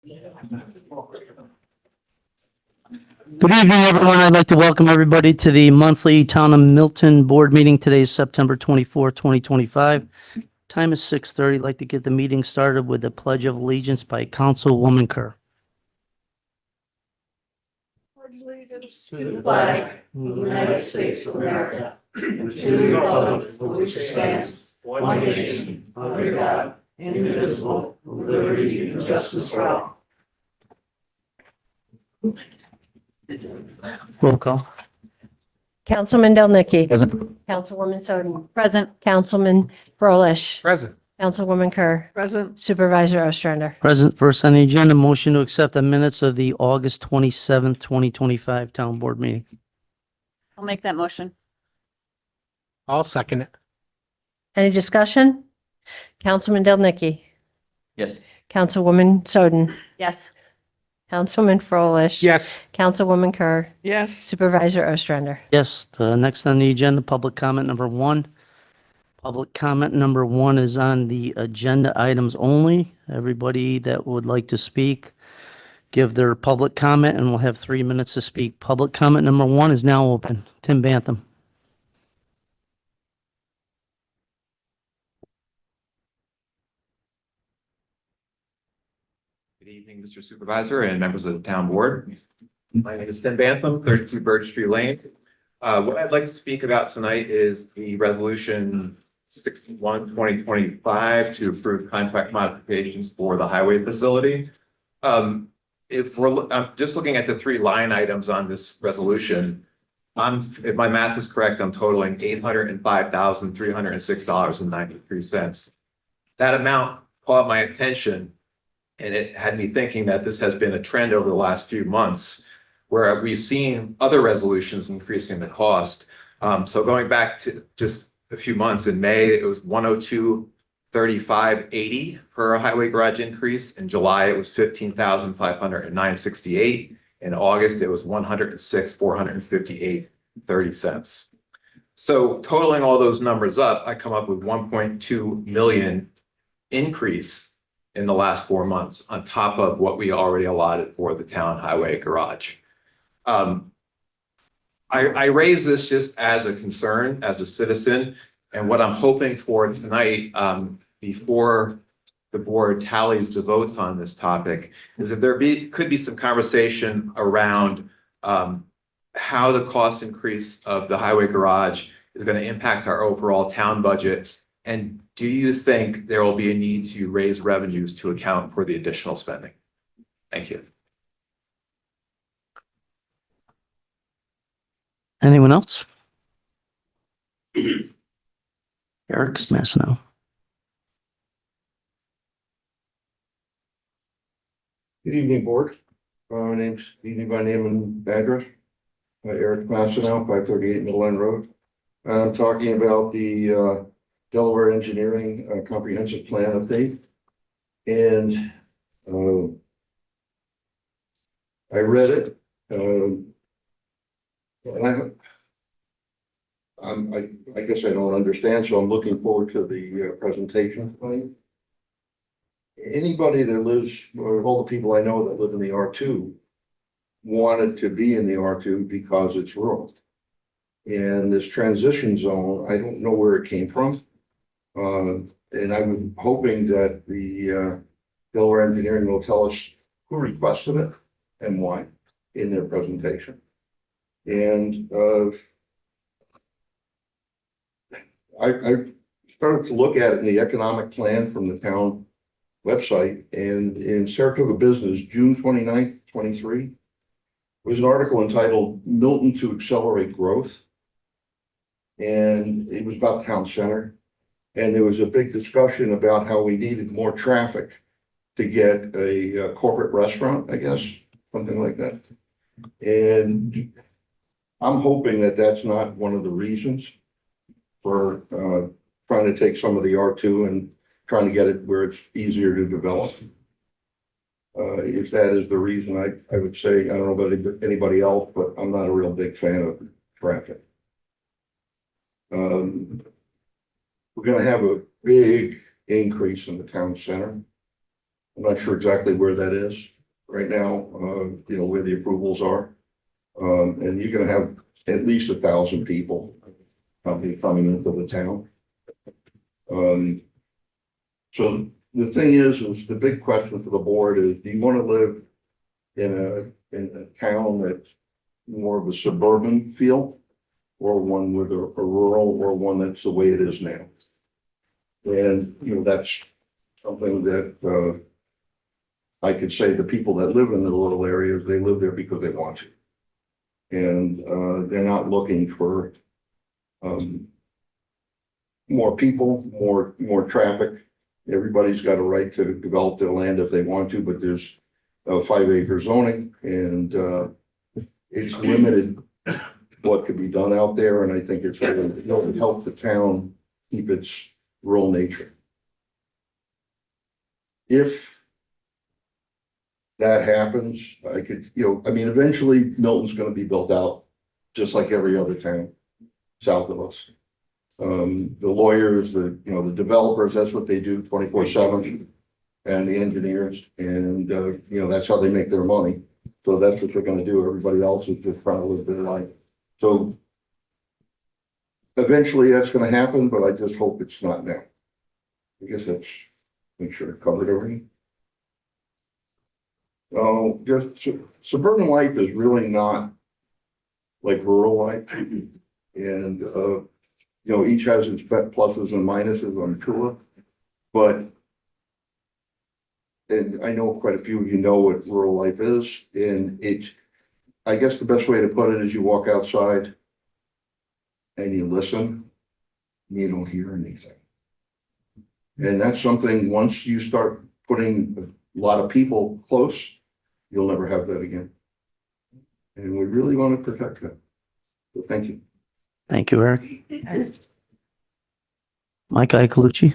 Good evening, everyone. I'd like to welcome everybody to the monthly Town of Milton Board meeting. Today is September 24th, 2025. Time is 6:30. I'd like to get the meeting started with the Pledge of Allegiance by Councilwoman Kerr. Allegiance to the flag of the United States of America, and to the republic for which it stands, one nation, under God, indivisible, with liberty and justice for all. Roll call. Councilman Delnicki. Present. Councilwoman Soden. Present. Councilman Froelich. Present. Councilwoman Kerr. Present. Supervisor Ostrander. Present. First on the agenda, motion to accept the minutes of the August 27th, 2025 Town Board meeting. I'll make that motion. I'll second it. Any discussion? Councilman Delnicki. Yes. Councilwoman Soden. Yes. Councilman Froelich. Yes. Councilwoman Kerr. Yes. Supervisor Ostrander. Yes. The next on the agenda, public comment number one. Public comment number one is on the agenda items only. Everybody that would like to speak, give their public comment and we'll have 3 minutes to speak. Public comment number one is now open. Tim Bantham. Good evening, Mr. Supervisor and members of the town board. My name is Tim Bantham, 32 Birch Street Lane. What I'd like to speak about tonight is the resolution 61, 2025 to approve contract modifications for the highway facility. I'm just looking at the three line items on this resolution. If my math is correct, I'm totaling $805,306.93. That amount caught my attention. And it had me thinking that this has been a trend over the last few months where we've seen other resolutions increasing the cost. So going back to just a few months, in May, it was 102,3580 for a highway garage increase. In July, it was 15,509.68. In August, it was 106,458.30 cents. So totaling all those numbers up, I come up with 1.2 million increase in the last 4 months on top of what we already allotted for the town highway garage. I raise this just as a concern, as a citizen, and what I'm hoping for tonight, before the board tallies the votes on this topic, is that could be some conversation around how the cost increase of the highway garage is going to impact our overall town budget. And do you think there will be a need to raise revenues to account for the additional spending? Thank you. Anyone else? Eric's Massino. Good evening, board. My name's evening by name and address. Eric Massino, 538 Middle End Road. I'm talking about the Delaware Engineering Comprehensive Plan update. And I read it. And I guess I don't understand, so I'm looking forward to the presentation tonight. Anybody that lives, or all the people I know that live in the R2, wanted to be in the R2 because it's rural. And this transition zone, I don't know where it came from. And I'm hoping that the Delaware Engineering will tell us who requested it and why in their presentation. And I started to look at it in the economic plan from the town website, and in Saratoga Business, June 29th, 23, was an article entitled Milton to Accelerate Growth. And it was about town center. And there was a big discussion about how we needed more traffic to get a corporate restaurant, I guess, something like that. And I'm hoping that that's not one of the reasons for trying to take some of the R2 and trying to get it where it's easier to develop. If that is the reason, I would say, I don't know about anybody else, but I'm not a real big fan of traffic. We're going to have a big increase in the town center. I'm not sure exactly where that is right now, where the approvals are. And you're gonna have at least 1,000 people probably coming into the town. So the thing is the big question for the board is, do you want to live in a town that's more of a suburban feel, or one with a rural, or one that's the way it is now? And, that's something that, I could say the people that live in the rural areas, they live there because they want to. And, they're not looking for, more people, more traffic. Everybody's got a right to develop their land if they want to, but there's 5-acre zoning, and it's limited what could be done out there. And I think it's going to help the town keep its rural nature. If that happens, I could, eventually Milton's going to be built out just like every other town south of us. The lawyers, the developers, that's what they do 24/7, and the engineers, and that's how they make their money. So that's what they're going to do. Everybody else is just trying to live their life. So eventually that's going to happen, but I just hope it's not now. I guess that's, make sure I covered everything. Just suburban life is really not like rural life, and each has its pluses and minuses, I'm sure. But, and I know quite a few of you know what rural life is, and I guess the best way to put it is you walk outside and you listen, and you don't hear anything. And that's something, once you start putting a lot of people close, you'll never have that again. And we really want to protect that. So thank you. Thank you, Eric. Mike Iacolucci.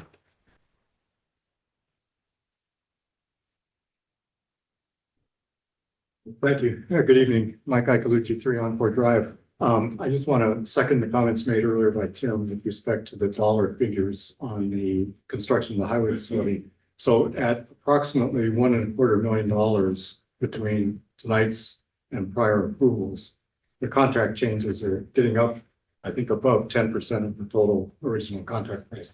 Thank you. Good evening. Mike Iacolucci, 3 Encore Drive. I just want to second the comments made earlier by Tim with respect to the dollar figures on the construction of the highway facility. So at approximately $1.25 million between tonight's and prior approvals, the contract changes are getting up, I think, above 10% of the total original contract price.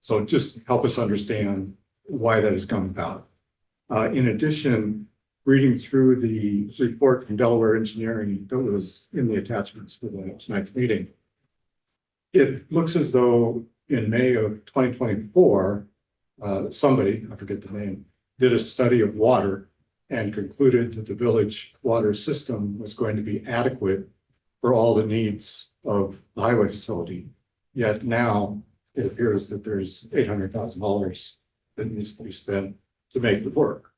So just help us understand why that has come about. In addition, reading through the report from Delaware Engineering that was in the attachments for tonight's meeting, it looks as though in May of 2024, somebody, I forget the name, did a study of water and concluded that the village water system was going to be adequate for all the needs of the highway facility. Yet now it appears that there's $800,000 that needs to be spent to make the work.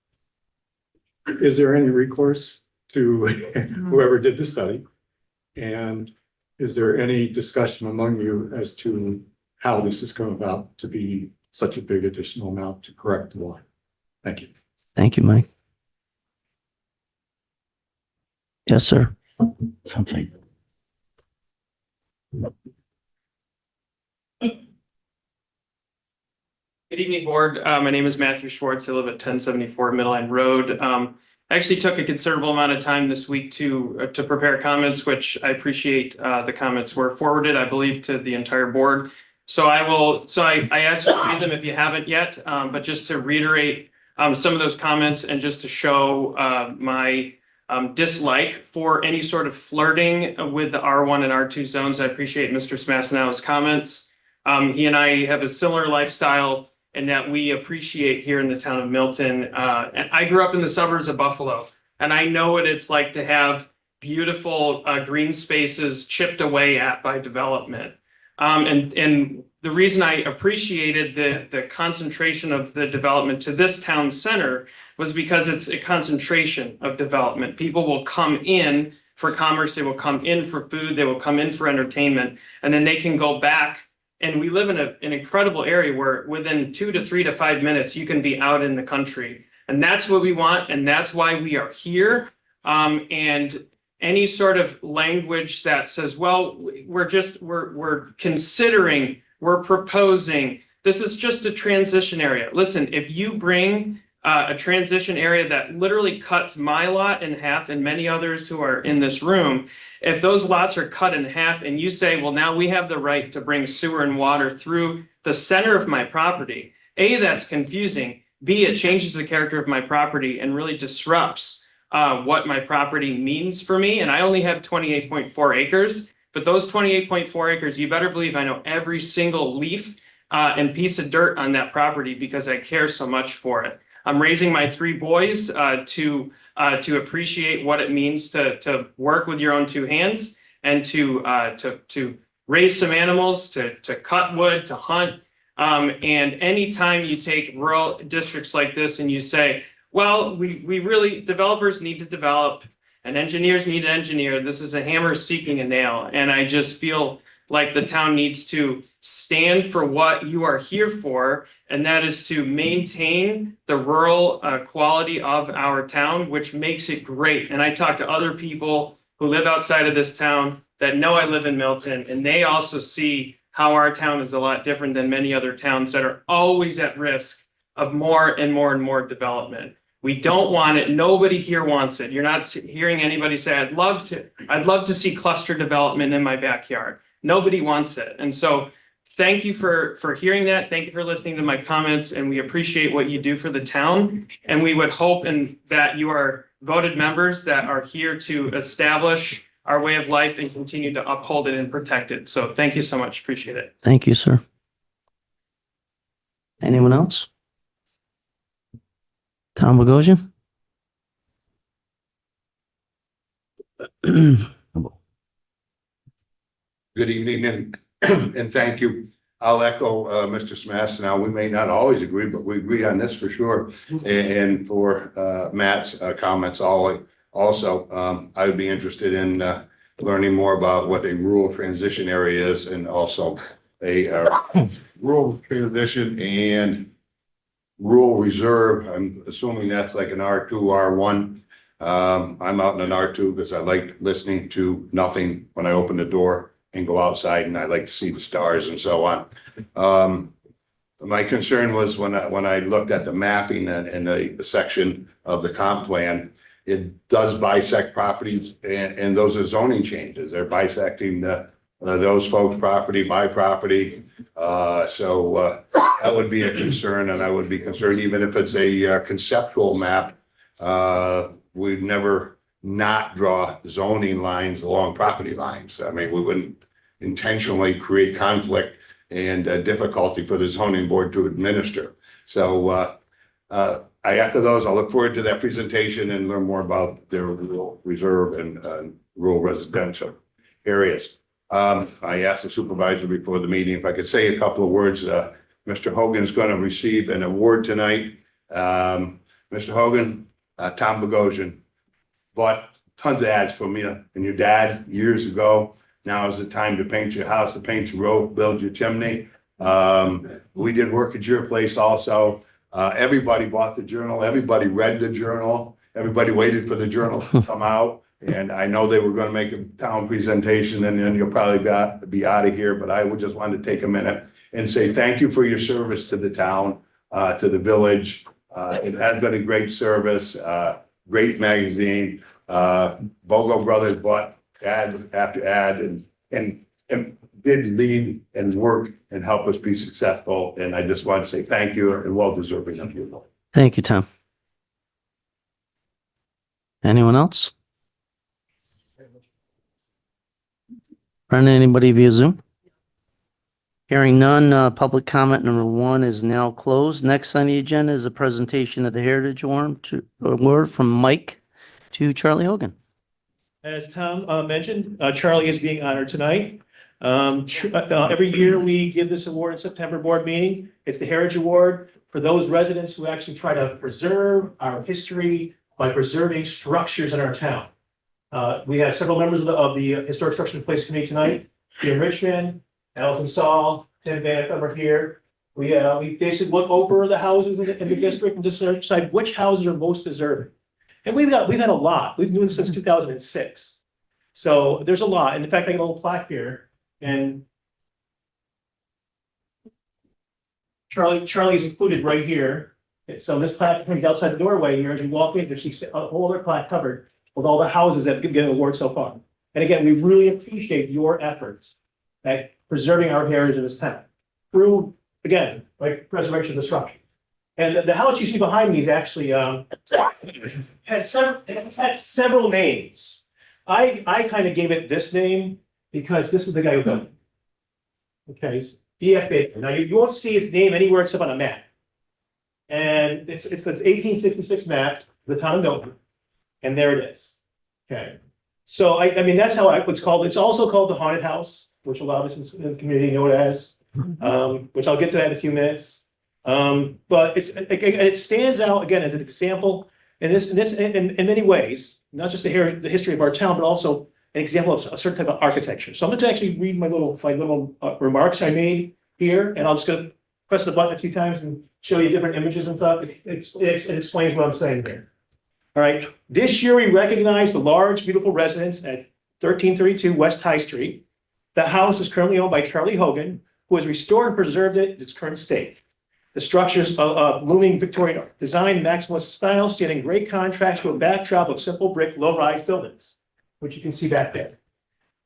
Is there any recourse to whoever did the study? And is there any discussion among you as to how this has come about to be such a big additional amount to correct the water? Thank you. Thank you, Mike. Yes, sir. Sounds like. Good evening, board. My name is Matthew Schwartz. I live at 1074 Middle Line Road. I actually took a considerable amount of time this week to prepare comments, which I appreciate. The comments were forwarded, I believe, to the entire board. So I asked you to read them if you haven't yet, but just to reiterate some of those comments and just to show my dislike for any sort of flirting with the R1 and R2 zones. I appreciate Mr. Smassanow's comments. He and I have a similar lifestyle and that we appreciate here in the town of Milton. And I grew up in the suburbs of Buffalo, and I know what it's like to have beautiful green spaces chipped away at by development. And the reason I appreciated the concentration of the development to this town center was because it's a concentration of development. People will come in for commerce, they will come in for food, they will come in for entertainment, and then they can go back. And we live in an incredible area where within 2 to 3 to 5 minutes, you can be out in the country. And that's what we want. And that's why we are here. And any sort of language that says, well, we're considering, we're proposing, this is just a transition area. Listen, if you bring a transition area that literally cuts my lot in half and many others who are in this room. If those lots are cut in half and you say, well, now we have the right to bring sewer and water through the center of my property, A, that's confusing. B, it changes the character of my property and really disrupts what my property means for me. And I only have 28.4 acres, but those 28.4 acres, you better believe I know every single leaf and piece of dirt on that property because I care so much for it. I'm raising my 3 boys to appreciate what it means to work with your own 2 hands and to raise some animals, to cut wood, to hunt. And anytime you take rural districts like this and you say, well, we really, developers need to develop and engineers need to engineer. This is a hammer seeking a nail. And I just feel like the town needs to stand for what you are here for, and that is to maintain the rural quality of our town, which makes it great. And I talk to other people who live outside of this town that know I live in Milton, and they also see how our town is a lot different than many other towns that are always at risk of more and more and more development. We don't want it. Nobody here wants it. You're not hearing anybody say, I'd love to see cluster development in my backyard. Nobody wants it. And so thank you for hearing that. Thank you for listening to my comments, and we appreciate what you do for the town. And we would hope that you are voted members that are here to establish our way of life and continue to uphold it and protect it. So thank you so much. Appreciate it. Thank you, sir. Anyone else? Tom Bogosian? Good evening and thank you. I'll echo Mr. Smash. Now, we may not always agree, but we agree on this for sure. And for Matt's comments also, I would be interested in learning more about what a rural transition area is and also a rural transition and rural reserve. I'm assuming that's like an R2, R1. I'm out in an R2 because I like listening to nothing when I open the door and go outside, and I like to see the stars and so on. My concern was when I looked at the mapping and the section of the comp plan, it does bisect properties, and those are zoning changes. They're bisecting those folks' property by property. So that would be a concern, and I would be concerned even if it's a conceptual map. We'd never not draw zoning lines along property lines. I mean, we wouldn't intentionally create conflict and difficulty for the zoning board to administer. So I echo those. I'll look forward to that presentation and learn more about their rural reserve and rural residential areas. I asked the supervisor before the meeting if I could say a couple of words. Mr. Hogan is going to receive an award tonight. Mr. Hogan, Tom Bogosian bought tons of ads from you and your dad years ago. Now is the time to paint your house, to paint your roof, build your chimney. We did work at your place also. Everybody bought the journal. Everybody read the journal. Everybody waited for the journal to come out. And I know they were going to make a town presentation, and then you'll probably be out of here. But I would just want to take a minute and say thank you for your service to the town, to the village. It has been a great service, great magazine. Bogo Brothers bought ads after ad and did lead and work and help us be successful. And I just want to say thank you and well deserving of you. Thank you, Tom. Anyone else? Brendan, anybody via Zoom? Hearing none, public comment number 1 is now closed. Next on the agenda is a presentation of the Heritage Award from Mike to Charlie Hogan. As Tom mentioned, Charlie is being honored tonight. Every year we give this award in September board meeting. It's the Heritage Award for those residents who actually try to preserve our history by preserving structures in our town. We have several members of the Historic Structure and Place Committee tonight. Jim Richmond, Allison Saul, Tim Van over here. We basically look over the houses in the district and decide which houses are most deserving. And we've had a lot. We've been doing this since 2006. So there's a lot. And in fact, I got a little plaque here. And Charlie is included right here. So this plaque hangs outside the doorway here. As you walk in, there's a whole other plaque covered with all the houses that get an award so far. And again, we really appreciate your efforts at preserving our heritage in this town through, again, like preservation of the structure. And the house you see behind me is actually, has several names. I kind of gave it this name because this is the guy who built it. Okay, D.F. Baker. Now you won't see his name anywhere except on a map. And it's this 1866 map, the town of Milton, and there it is. Okay, so I mean that's how it's called. It's also called the haunted house, which a lot of us in the community know it as. Which I'll get to that in a few minutes. But it stands out again as an example in many ways, not just the history of our town, but also an example of a certain type of architecture. So I'm going to actually read my little remarks I made here, and I'll just go press the button a few times and show you different images and stuff. It explains what I'm saying here. All right. This year we recognize the large, beautiful residence at 1332 West High Street. The house is currently owned by Charlie Hogan, who has restored and preserved it in its current state. The structure's looming Victorian design, maximalist style, stand in great contrast to a backdrop of simple brick, low-rise buildings, which you can see back there,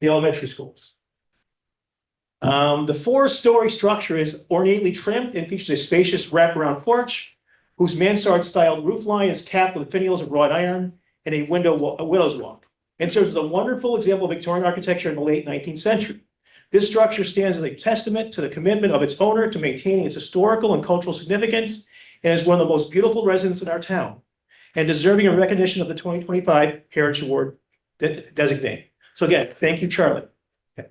the elementary schools. The four-story structure is ornately trimmed and features a spacious wraparound porch, whose mansard-styled roof line is capped with finials of wrought iron and a widow's walk, and serves as a wonderful example of Victorian architecture in the late 19th century. This structure stands as a testament to the commitment of its owner to maintaining its historical and cultural significance, and is one of the most beautiful residences in our town, and deserving of recognition of the 2025 Heritage Award designate. So again, thank you, Charlie. Okay.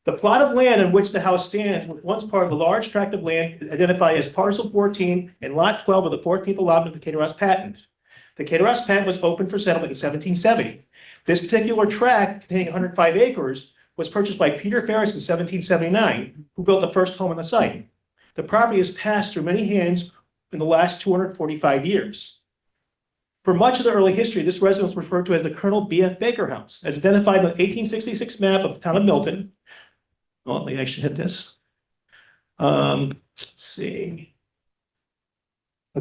The plot of land on which the house stands was once part of a large tract of land identified as parcel 14 and lot 12 of the 14th allotment of the Caterham patent. The Caterham patent was opened for settlement in 1770. This particular tract, containing 105 acres, was purchased by Peter Ferris in 1779, who built the first home on the site. The property has passed through many hands in the last 245 years. For much of the early history, this residence was referred to as the Colonel B.F. Baker House, as identified on the 1866 map of the town of Milton. Well, let me actually hit this. Let's see.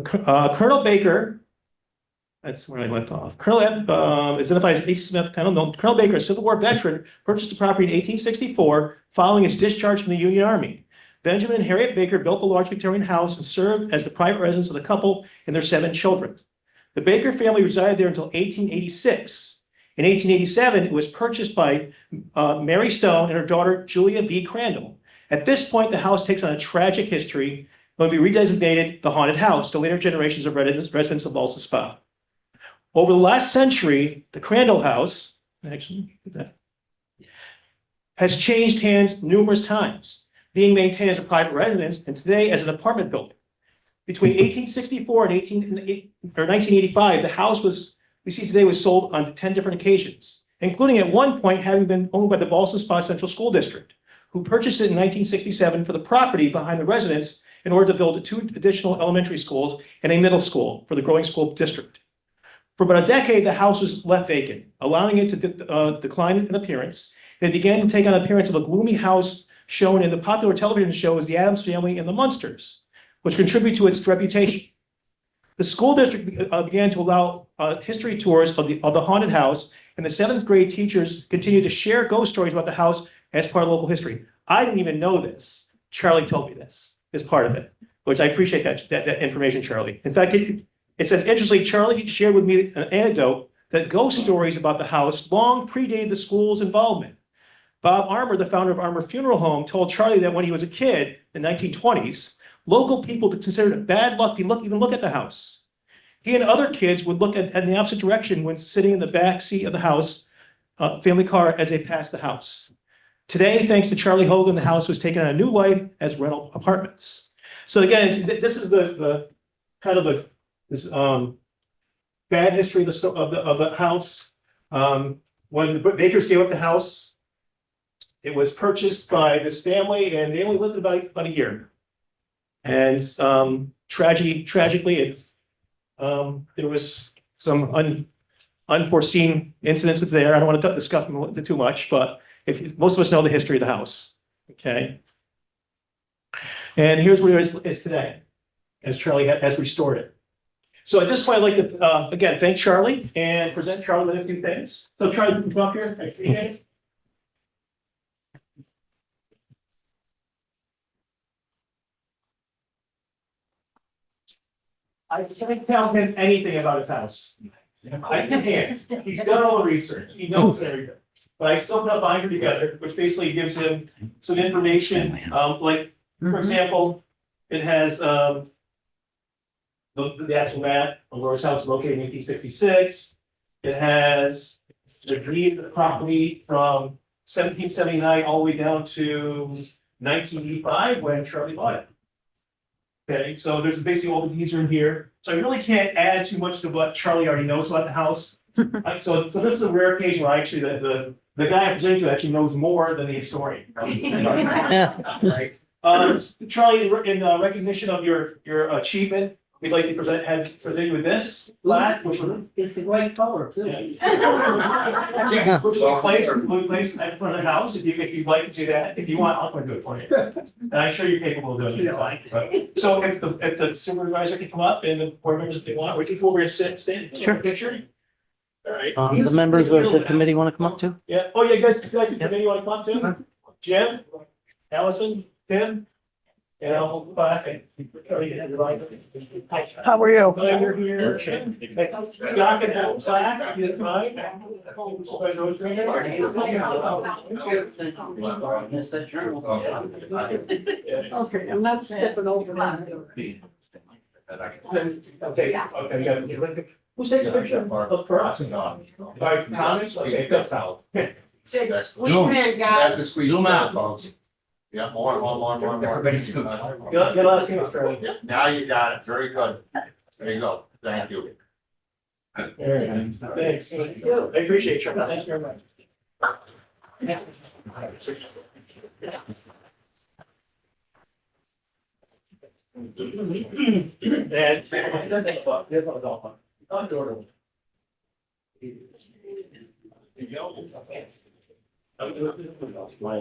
Colonel Baker, that's where I went off. Colonel identified as 1866 town of Milton. Colonel Baker, a Civil War veteran, purchased the property in 1864 following his discharge from the Union Army. Benjamin and Harriet Baker built the large Victorian house and served as the private residence of the couple and their 7 children. The Baker family resided there until 1886. In 1887, it was purchased by Mary Stone and her daughter, Julia V. Crandall. At this point, the house takes on a tragic history and will be redesignated the haunted house to later generations of residents of Balsa Spa. Over the last century, the Crandall house has changed hands numerous times, being maintained as a private residence and today as an apartment building. Between 1864 and 1985, the house we see today was sold on 10 different occasions, including at one point having been owned by the Balsa Spa Central School District, who purchased it in 1967 for the property behind the residence in order to build 2 additional elementary schools and a middle school for the growing school district. For about a decade, the house was left vacant, allowing it to decline in appearance. It began to take on the appearance of a gloomy house shown in the popular television shows The Addams Family and The Munsters, which contribute to its reputation. The school district began to allow history tours of the haunted house, and the 7th grade teachers continued to share ghost stories about the house as part of local history. I didn't even know this. Charlie told me this as part of it, which I appreciate that information, Charlie. In fact, it says, interestingly, Charlie shared with me an anecdote that ghost stories about the house long predated the school's involvement. Bob Armour, the founder of Armour Funeral Home, told Charlie that when he was a kid in the 1920s, local people considered it bad luck to even look at the house. He and other kids would look at the opposite direction when sitting in the back seat of the house, family car, as they passed the house. Today, thanks to Charlie Hogan, the house was taken on a new life as rental apartments. So again, this is the kind of this bad history of the house. When the Bakers gave up the house, it was purchased by this family, and they only lived about a year. And tragically, it's there was some unforeseen incidences there. I don't want to discuss them too much, but most of us know the history of the house. Okay, and here's where it is today, as Charlie has restored it. So at this point, I'd like to, again, thank Charlie and present Charlie with a few things. So Charlie, you can come up here. Okay. I can't tell him anything about his house. I can't. He's done all the research. He knows everything. But I still put a binder together, which basically gives him some information, like, for example, it has, the actual map of where his house is located in 1866. It has the deed of the property from 1779 all the way down to 1985 when Charlie bought it. Okay, so there's basically all the deeds are in here. So I really can't add too much to what Charlie already knows about the house. So this is a rare occasion where actually the guy I'm presenting to actually knows more than the historian. Charlie, in recognition of your achievement, we'd like to present you with this plaque, which was. It's the right color too. Yeah, which will place in front of the house, if you'd like to do that. If you want, I'm gonna do it for you. And I'm sure you're capable of doing it. So if the supervisor can come up and the board members, if they want, we can go over and stand, Sure. picture. All right. The members of the committee want to come up too? Yeah, oh, yeah, guys, in the committee want to come up too? Jim, Allison, Tim? And I'll hold back and. How are you? Glad you're here. Scott can help back, if you don't mind. Supervisor Ostrander. Okay, I'm not stepping over that. Okay. Who's taking a picture of for us? All right, comments? Okay, that's out. Zoom out, folks. Yeah, more. Everybody's good. Get a lot of things, Charlie. Now you got it. Very good. There you go. Thank you. Thanks. I appreciate you. Thanks very much.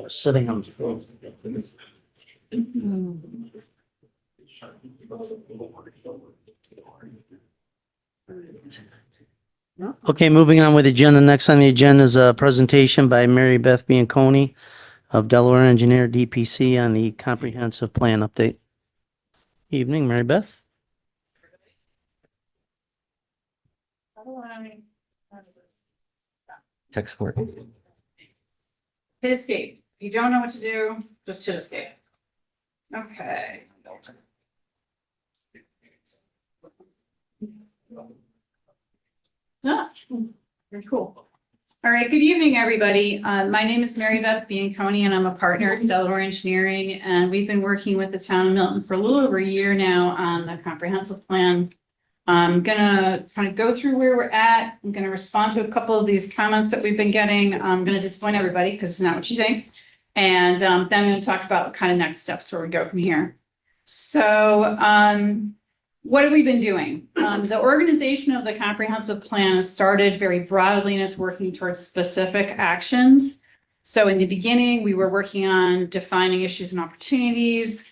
Sitting on the floor. Okay, moving on with the agenda. Next on the agenda is a presentation by Mary Beth Bianconi of Delaware Engineer D.P.C. on the comprehensive plan update. Evening, Mary Beth. Text work. Hit escape. If you don't know what to do, just hit escape. Okay. Ah, very cool. All right, good evening, everybody. My name is Mary Beth Bianconi, and I'm a partner at Delaware Engineering, and we've been working with the town of Milton for a little over a year now on the comprehensive plan. I'm gonna kind of go through where we're at. I'm gonna respond to a couple of these comments that we've been getting. I'm gonna disappoint everybody because it's not what you think. And then I'm gonna talk about kind of next steps where we go from here. So what have we been doing? The organization of the comprehensive plan has started very broadly and it's working towards specific actions. So in the beginning, we were working on defining issues and opportunities.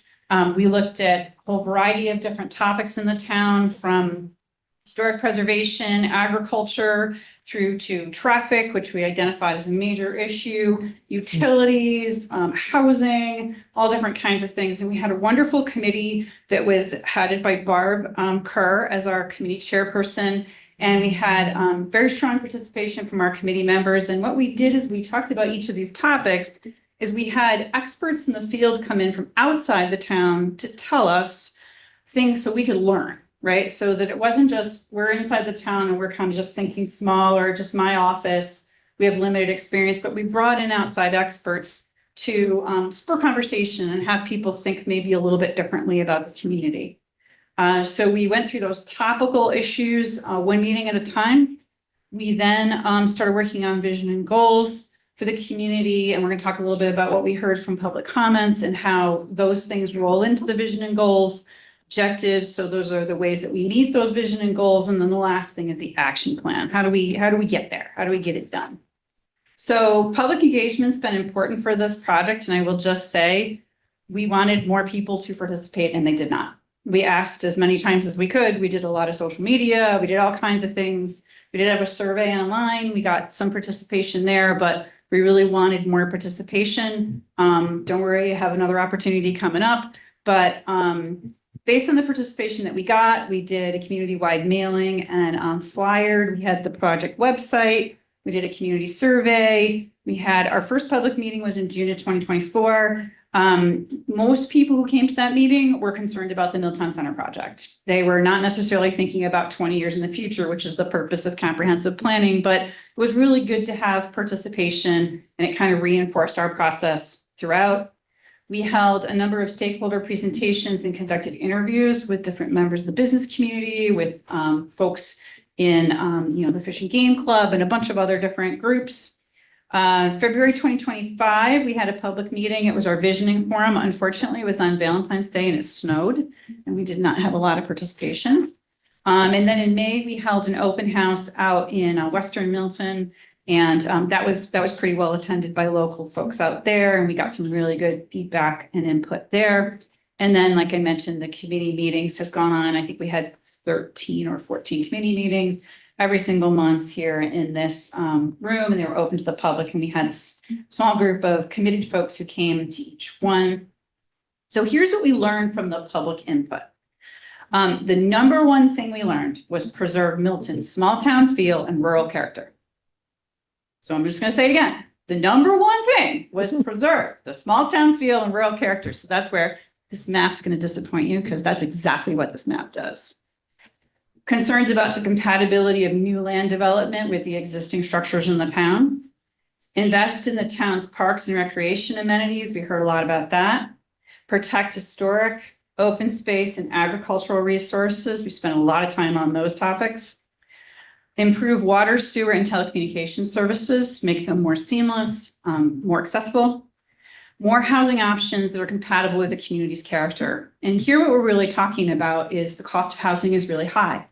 We looked at a whole variety of different topics in the town, from historic preservation, agriculture, through to traffic, which we identified as a major issue, utilities, housing, all different kinds of things. And we had a wonderful committee that was headed by Barb Kerr as our committee chairperson. And we had very strong participation from our committee members. And what we did is we talked about each of these topics is we had experts in the field come in from outside the town to tell us things so we could learn, right? So that it wasn't just we're inside the town and we're kind of just thinking small or just my office. We have limited experience, but we brought in outside experts to spur conversation and have people think maybe a little bit differently about the community. So we went through those topical issues one meeting at a time. We then started working on vision and goals for the community. And we're going to talk a little bit about what we heard from public comments and how those things roll into the vision and goals, objectives. So those are the ways that we meet those vision and goals. And then the last thing is the action plan. How do we get there? How do we get it done? So public engagement's been important for this project. And I will just say, we wanted more people to participate and they did not. We asked as many times as we could. We did a lot of social media. We did all kinds of things. We did have a survey online. We got some participation there, but we really wanted more participation. Don't worry, I have another opportunity coming up. But based on the participation that we got, we did a community-wide mailing and flyered. We had the project website. We did a community survey. We had our first public meeting was in June of 2024. Most people who came to that meeting were concerned about the Milltown Center project. They were not necessarily thinking about 20 years in the future, which is the purpose of comprehensive planning, but it was really good to have participation, and it kind of reinforced our process throughout. We held a number of stakeholder presentations and conducted interviews with different members of the business community, with folks in the Fish and Game Club and a bunch of other different groups. February 2025, we had a public meeting. It was our visioning forum. Unfortunately, it was on Valentine's Day and it snowed, and we did not have a lot of participation. And then in May, we held an open house out in Western Milton, and that was pretty well attended by local folks out there, and we got some really good feedback and input there. And then, like I mentioned, the committee meetings have gone on. I think we had 13 or 14 committee meetings every single month here in this room, and they were open to the public. And we had a small group of committed folks who came to each one. So here's what we learned from the public input. The number one thing we learned was preserve Milton's small town feel and rural character. So I'm just going to say it again. The number one thing was preserve the small town feel and rural character. So that's where this map's going to disappoint you, because that's exactly what this map does. Concerns about the compatibility of new land development with the existing structures in the town. Invest in the town's parks and recreation amenities. We heard a lot about that. Protect historic, open space, and agricultural resources. We spent a lot of time on those topics. Improve water, sewer, and telecommunications services. Make them more seamless, more accessible. More housing options that are compatible with the community's character. And here what we're really talking about is the cost of housing is really high.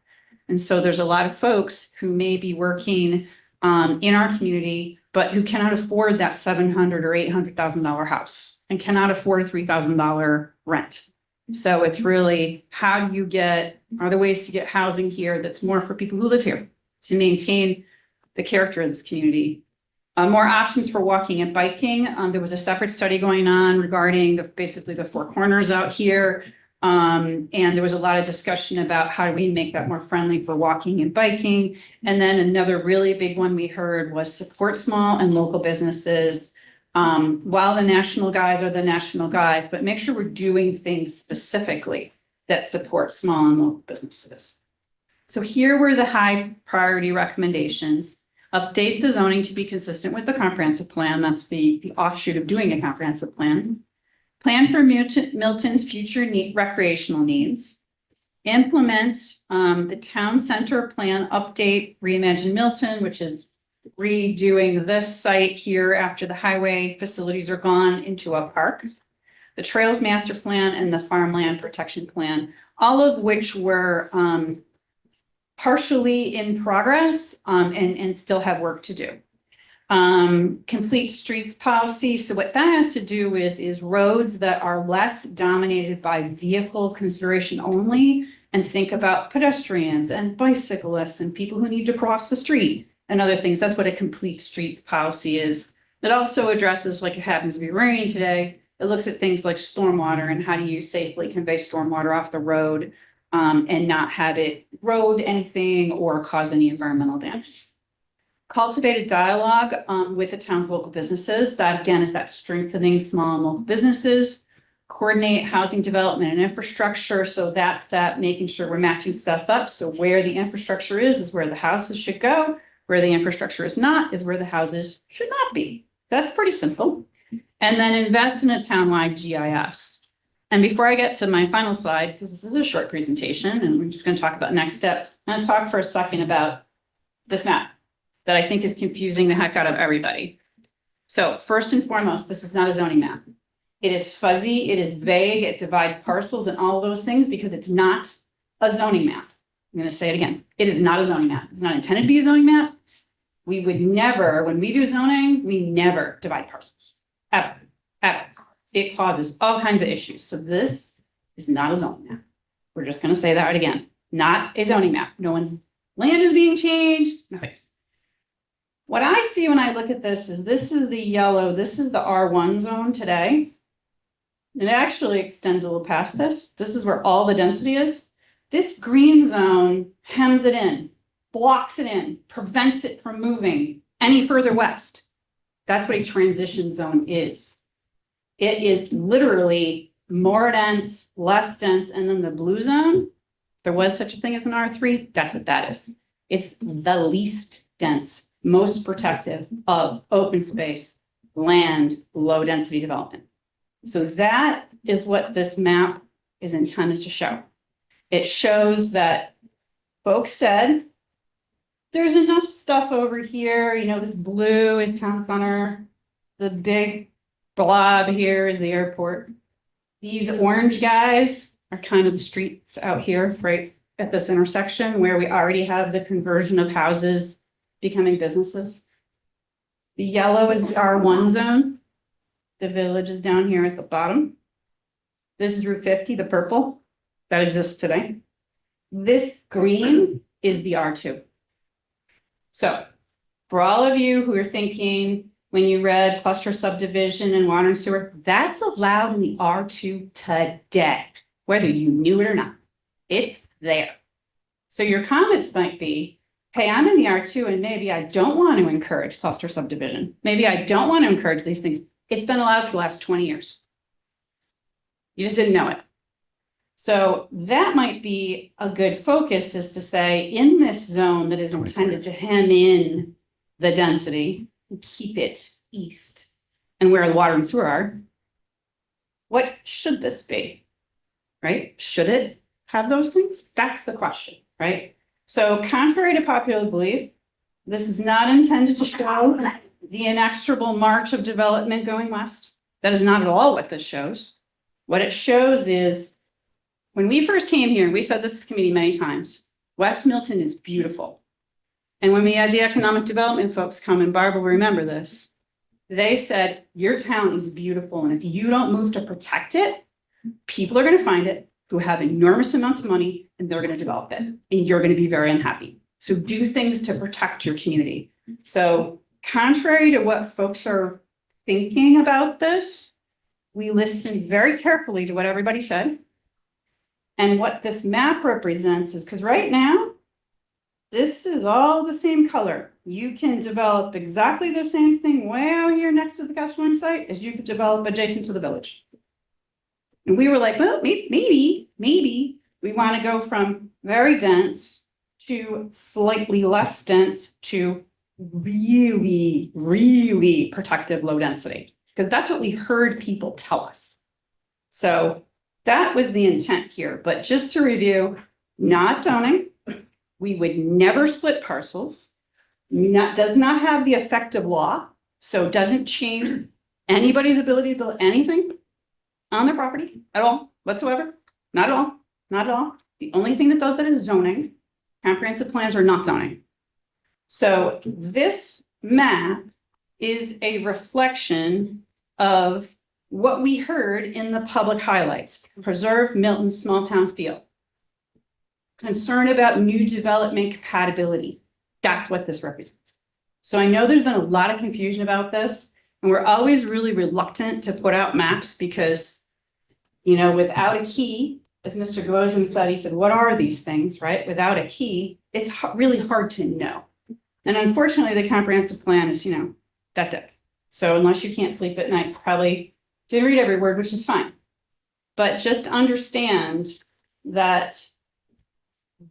And so there's a lot of folks who may be working in our community, but who cannot afford that $700,000 or $800,000 house and cannot afford a $3,000 rent. So it's really, how do you are there ways to get housing here that's more for people who live here to maintain the character of this community? More options for walking and biking. There was a separate study going on regarding basically the four corners out here. And there was a lot of discussion about how do we make that more friendly for walking and biking. And then another really big one we heard was support small and local businesses. While the national guys are the national guys, but make sure we're doing things specifically that support small and local businesses. So here were the high priority recommendations. Update the zoning to be consistent with the comprehensive plan. That's the offshoot of doing a comprehensive plan. Plan for Milton's future recreational needs. Implement the town center plan update, Reimagine Milton, which is redoing this site here after the highway facilities are gone into a park. The Trails Master Plan and the Farmland Protection Plan, all of which were partially in progress and still have work to do. Complete streets policy. So what that has to do with is roads that are less dominated by vehicle consideration only, and think about pedestrians and bicyclists and people who need to cross the street and other things. That's what a complete streets policy is. It also addresses, like it happens to be raining today, it looks at things like stormwater and how do you safely convey stormwater off the road and not have it erode anything or cause any environmental damage. Cultivated dialogue with the town's local businesses. That again is that strengthening small and local businesses. Coordinate housing development and infrastructure. So that's that making sure we're matching stuff up. So where the infrastructure is where the houses should go. Where the infrastructure is not is where the houses should not be. That's pretty simple. And then invest in a townwide GIS. And before I get to my final slide, because this is a short presentation and we're just going to talk about next steps, I'm going to talk for a second about this map that I think is confusing the heck out of everybody. So first and foremost, this is not a zoning map. It is fuzzy, it is vague, it divides parcels and all of those things because it's not a zoning map. I'm going to say it again. It is not a zoning map. It's not intended to be a zoning map. We would never, when we do zoning, we never divide parcels. Ever. It causes all kinds of issues. So this is not a zoning map. We're just gonna say that again, not a zoning map. No one's land is being changed, nothing. What I see when I look at this is the yellow, this is the R1 zone today. It actually extends a little past this. This is where all the density is. This green zone hems it in, blocks it in, prevents it from moving any further west. That's what a transition zone is. It is literally more dense, less dense, and then the blue zone, there was such a thing as an R3, that's what that is. It's the least dense, most protective of open space, land, low density development. So that is what this map is intended to show. It shows that folks said, there's enough stuff over here, you know, this blue is town center, the big blob here is the airport. These orange guys are kind of the streets out here, right at this intersection where we already have the conversion of houses becoming businesses. The yellow is the R1 zone. The village is down here at the bottom. This is Route 50, the purple that exists today. This green is the R2. So for all of you who are thinking when you read cluster subdivision and water and sewer, that's allowed in the R2 today, whether you knew it or not. It's there. So your comments might be, hey, I'm in the R2 and maybe I don't want to encourage cluster subdivision. Maybe I don't want to encourage these things. It's been allowed for the last 20 years. You just didn't know it. So that might be a good focus, is to say in this zone that is intended to hem in the density, keep it east and where the water and sewer are, what should this be, right? Should it have those things? That's the question, right? So contrary to popular belief, this is not intended to show the inexorable march of development going west. That is not at all what this shows. What it shows is when we first came here, we said this committee many times, West Milton is beautiful. And when we had the economic development folks come, and Barbara will remember this, they said, your town is beautiful. And if you don't move to protect it, people are going to find it who have enormous amounts of money and they're going to develop it. And you're going to be very unhappy. So do things to protect your community. So contrary to what folks are thinking about this, we listened very carefully to what everybody said. And what this map represents is, because right now, this is all the same color. You can develop exactly the same thing way out here next to the Councilwoman site as you could develop adjacent to the village. And we were like, well, maybe we want to go from very dense to slightly less dense to really, really protective low density, because that's what we heard people tell us. So that was the intent here. But just to review, not zoning, we would never split parcels, does not have the effect of law, so doesn't change anybody's ability to build anything on their property at all, whatsoever. Not at all, not at all. The only thing that does that is zoning. Comprehensive plans are not zoning. So this map is a reflection of what we heard in the public highlights: preserve Milton's small town feel, concern about new development compatibility. That's what this represents. So I know there's been a lot of confusion about this, and we're always really reluctant to put out maps because, you know, without a key, as Mr. Gvozden said, he said, what are these things, right? Without a key, it's really hard to know. And unfortunately, the comprehensive plan is, you know, that thick. So unless you can't sleep at night, probably didn't read every word, which is fine. But just understand that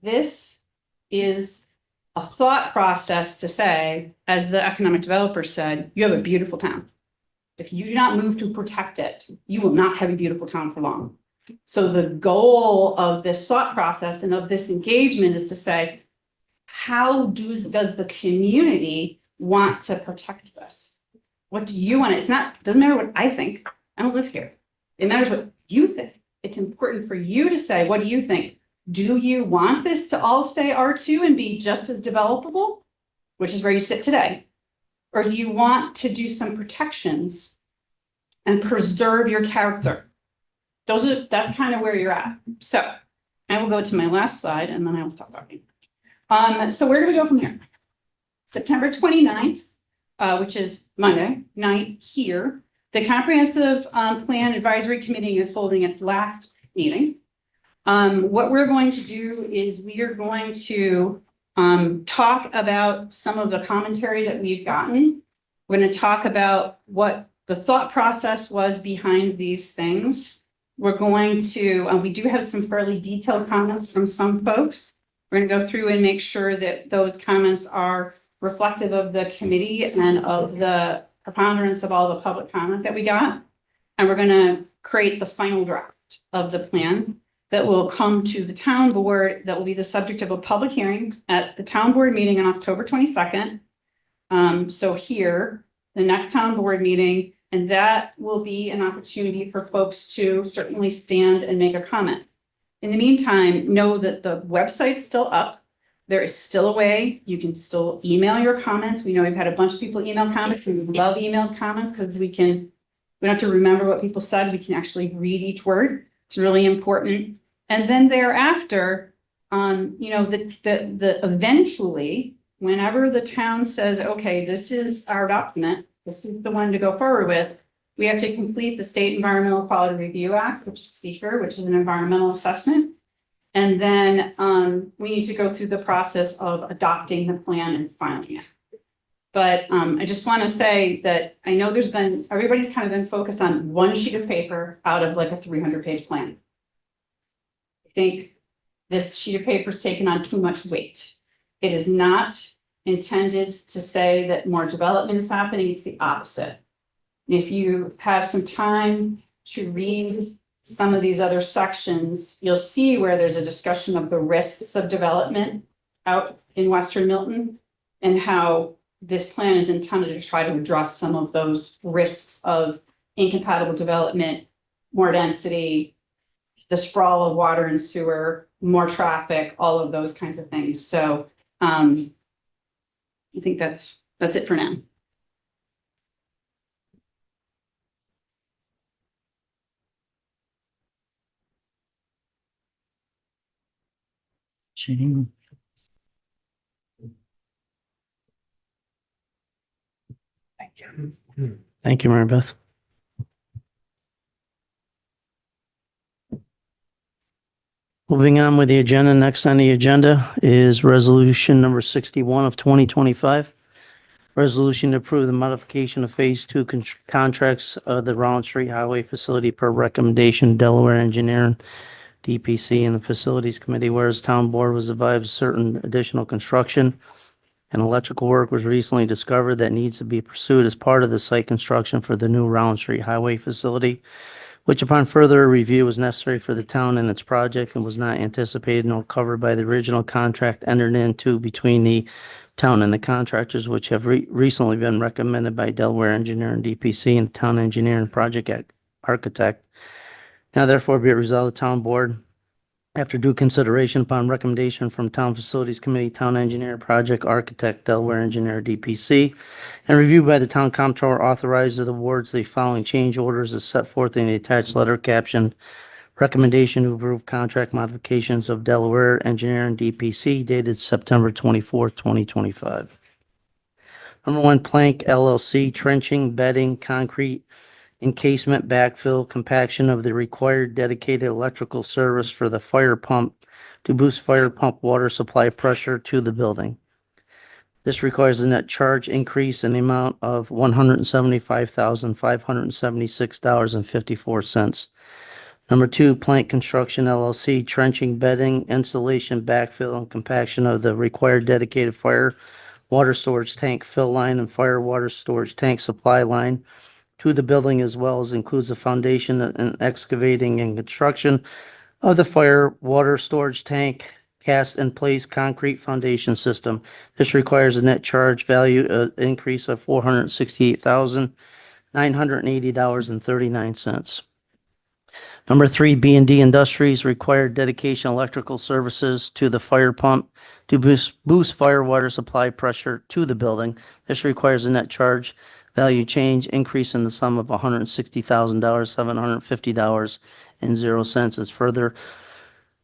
this is a thought process to say, as the economic developer said, you have a beautiful town. If you do not move to protect it, you will not have a beautiful town for long. So the goal of this thought process and of this engagement is to say, how does the community want to protect this? What do you want? Doesn't matter what I think. I don't live here. It matters what you think. It's important for you to say, what do you think? Do you want this to all stay R2 and be just as developable, which is where you sit today? Or do you want to do some protections and preserve your character? That's kind of where you're at. So I will go to my last slide and then I will stop talking. So where do we go from here? September 29th, which is Monday night here, the Comprehensive Plan Advisory Committee is holding its last meeting. What we're going to do is we are going to talk about some of the commentary that we've gotten. We're going to talk about what the thought process was behind these things. We're going to, we do have some fairly detailed comments from some folks. We're going to go through and make sure that those comments are reflective of the committee and of the preponderance of all the public comment that we got. And we're going to create the final draft of the plan that will come to the town board, that will be the subject of a public hearing at the town board meeting on October 22nd. So here, the next town board meeting, and that will be an opportunity for folks to certainly stand and make a comment. In the meantime, know that the website's still up. There is still a way. You can still email your comments. We know we've had a bunch of people email comments, and we love emailed comments because we don't have to remember what people said. We can actually read each word. It's really important. And then thereafter, eventually, whenever the town says, okay, this is our document, this is the one to go forward with, we have to complete the State Environmental Quality Review Act, which is SEQR, which is an environmental assessment. And then we need to go through the process of adopting the plan and filing it. But I just want to say that I know everybody's kind of been focused on one sheet of paper out of like a 300-page plan. I think this sheet of paper is taking on too much weight. It is not intended to say that more development is happening. It's the opposite. If you have some time to read some of these other sections, you'll see where there's a discussion of the risks of development out in Western Milton and how this plan is intended to try to address some of those risks of incompatible development, more density, the sprawl of water and sewer, more traffic, all of those kinds of things. So I think that's it for now. Thank you, Mary Beth. Moving on with the agenda, next on the agenda is resolution number 61 of 2025. Resolution to approve the modification of phase 2 contracts of the Rowland Street Highway Facility per recommendation Delaware Engineering, D.P.C. and the Facilities Committee, whereas town board was advised certain additional construction and electrical work was recently discovered that needs to be pursued as part of the site construction for the new Rowland Street Highway Facility, which upon further review was necessary for the town and its project and was not anticipated nor covered by the original contract entered into between the town and the contractors, which have recently been recommended by Delaware Engineering, D.P.C. and the town engineer and project architect. Now therefore be it resolved, the town board, after due consideration upon recommendation from Town Facilities Committee, Town Engineer, Project Architect, Delaware Engineer, D.P.C., and reviewed by the Town Comptroller, authorizes the awards the following change orders as set forth in the attached letter captioned Recommendation to approve contract modifications of Delaware Engineer and D.P.C. dated September 24th, 2025. Number 1, Plank LLC, trenching, bedding, concrete, encasement, backfill, compaction of the required dedicated electrical service for the fire pump to boost fire pump water supply pressure to the building. This requires a net charge increase in the amount of $175,576.54. Number 2, Plank Construction LLC, trenching, bedding, installation, backfill, and compaction of the required dedicated fire water storage tank fill line and fire water storage tank supply line to the building, as well as includes the foundation and excavating and construction of the fire water storage tank cast in place concrete foundation system. This requires a net charge value increase of $468,980.39. Number 3, B&D Industries required dedication electrical services to the fire pump to boost fire water supply pressure to the building. This requires a net charge value change increase in the sum of $160,750.00. Is further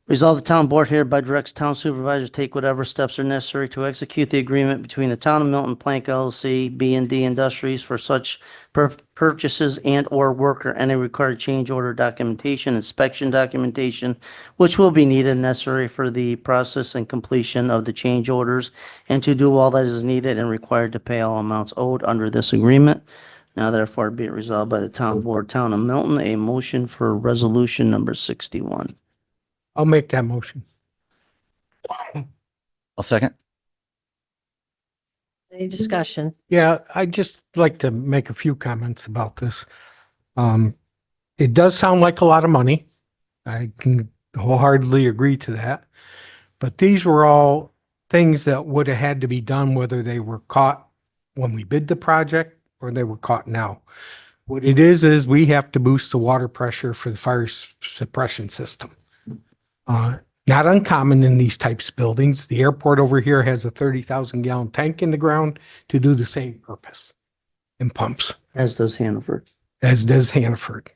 Resolve the town board hereby directs town supervisor to take whatever steps are necessary to execute the agreement between the town of Milton, Plank LLC, B&D Industries for such purchases and/or work or any required change order documentation, inspection documentation, which will be needed and necessary for the process and completion of the change orders, and to do all that is needed and required to pay all amounts owed under this agreement. Now therefore be it resolved by the town board, town of Milton, a motion for resolution number 61. I'll make that motion. I'll second. Any discussion? Yeah, I'd just like to make a few comments about this. It does sound like a lot of money. I can wholeheartedly agree to that. But these were all things that would have had to be done whether they were caught when we bid the project or they were caught now. What it is we have to boost the water pressure for the fire suppression system. Not uncommon in these types of buildings. The airport over here has a 30,000 gallon tank in the ground to do the same purpose and pumps, As does Hannaford. as does Hannaford.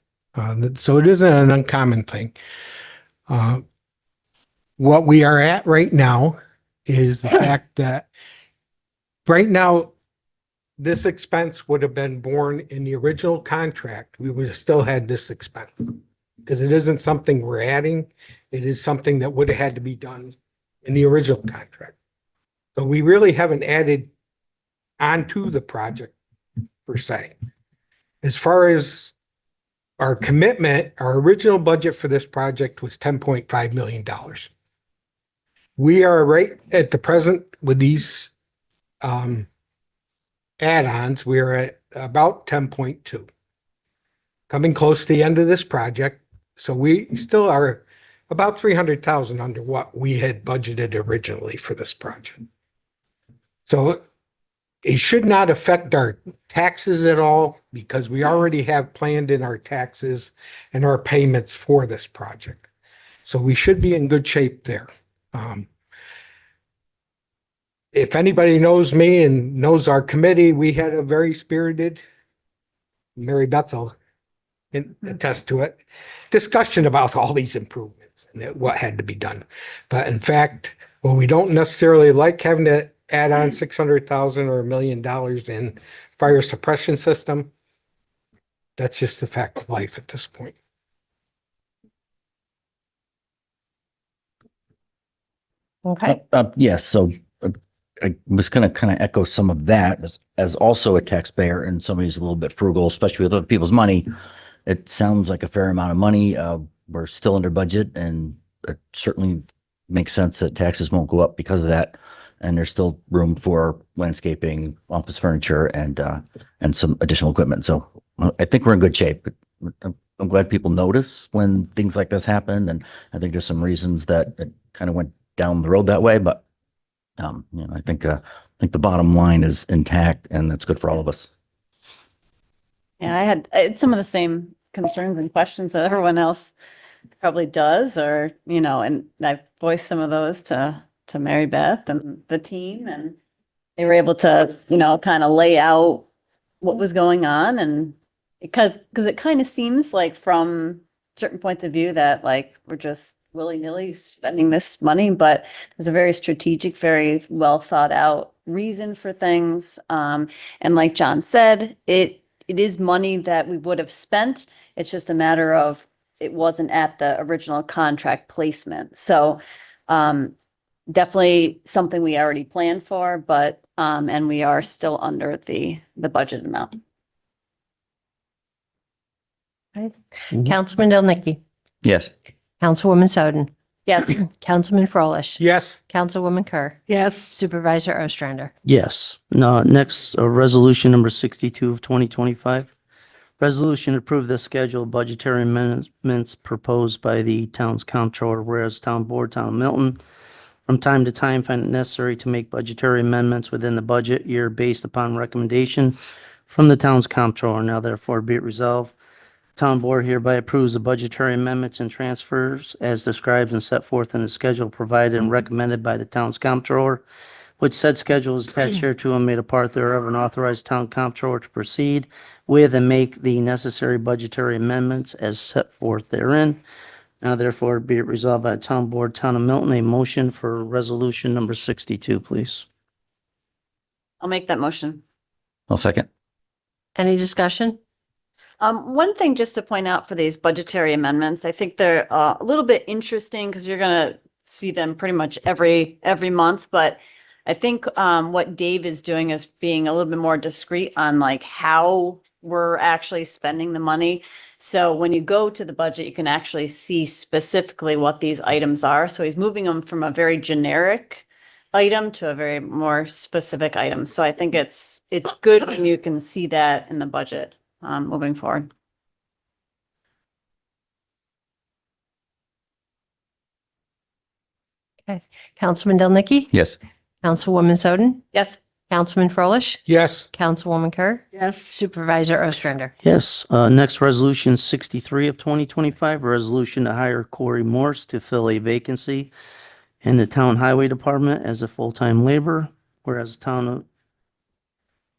So it isn't an uncommon thing. What we are at right now is the fact that right now, this expense would have been borne in the original contract. We would have still had this expense. Because it isn't something we're adding. It is something that would have had to be done in the original contract. So we really haven't added onto the project per se. As far as our commitment, our original budget for this project was $10.5 million. We are right at the present with these add-ons, we are at about 10.2. Coming close to the end of this project. So we still are about 300,000 under what we had budgeted originally for this project. So it should not affect our taxes at all because we already have planned in our taxes and our payments for this project. So we should be in good shape there. If anybody knows me and knows our committee, we had a very spirited, Mary Beth will attest to it, discussion about all these improvements and what had to be done. But in fact, well, we don't necessarily like having to add on 600,000 or $1 million in fire suppression system. That's just the fact of life at this point. Okay. Yes, so I was going to kind of echo some of that as also a taxpayer and somebody who's a little bit frugal, especially with other people's money. It sounds like a fair amount of money. We're still under budget, and it certainly makes sense that taxes won't go up because of that. And there's still room for landscaping, office furniture, and some additional equipment. So I think we're in good shape. But I'm glad people notice when things like this happen, and I think there's some reasons that it kind of went down the road that way. But I think the bottom line is intact, and that's good for all of us. Yeah, I had some of the same concerns and questions that everyone else probably does, or, and I voiced some of those to Mary Beth and the team, and they were able to, kind of lay out what was going on. And because it kind of seems like from certain points of view that like we're just willy-nilly spending this money, but there's a very strategic, very well thought out reason for things. And like John said, it is money that we would have spent. It's just a matter of it wasn't at the original contract placement. So definitely something we already planned for, but and we are still under the budget amount. Councilman Delnicki. Yes. Councilwoman Soden. Yes. Councilman Froelich. Yes. Councilwoman Kerr. Yes. Supervisor Ostrander. Yes. Next, resolution number 62 of 2025. Resolution to approve the schedule of budgetary amendments proposed by the town's comptroller, whereas town board, town of Milton, from time to time find it necessary to make budgetary amendments within the budget year based upon recommendation from the town's comptroller. Now therefore be it resolved, town board hereby approves the budgetary amendments and transfers as described and set forth in the schedule provided and recommended by the town's comptroller, which said schedule is attached hereto and made a part thereof, and authorized town comptroller to proceed with and make the necessary budgetary amendments as set forth therein. Now therefore be it resolved by the Town Board, Town of Milton, a motion for resolution number 62, please. I'll make that motion. I'll second. Any discussion? One thing just to point out for these budgetary amendments, I think they're a little bit interesting because you're gonna see them pretty much every month, but I think what Dave is doing is being a little bit more discreet on like how we're actually spending the money. So when you go to the budget, you can actually see specifically what these items are. So he's moving them from a very generic item to a very more specific item. So I think it's good when you can see that in the budget moving forward. Councilman Delnicki? Yes. Councilwoman Soden? Yes. Councilman Froelich? Yes. Councilwoman Kerr? Yes. Supervisor Ostrander? Yes, next resolution 63 of 2025, a resolution to hire Cory Morse to fill a vacancy in the Town Highway Department as a full-time laborer, whereas Town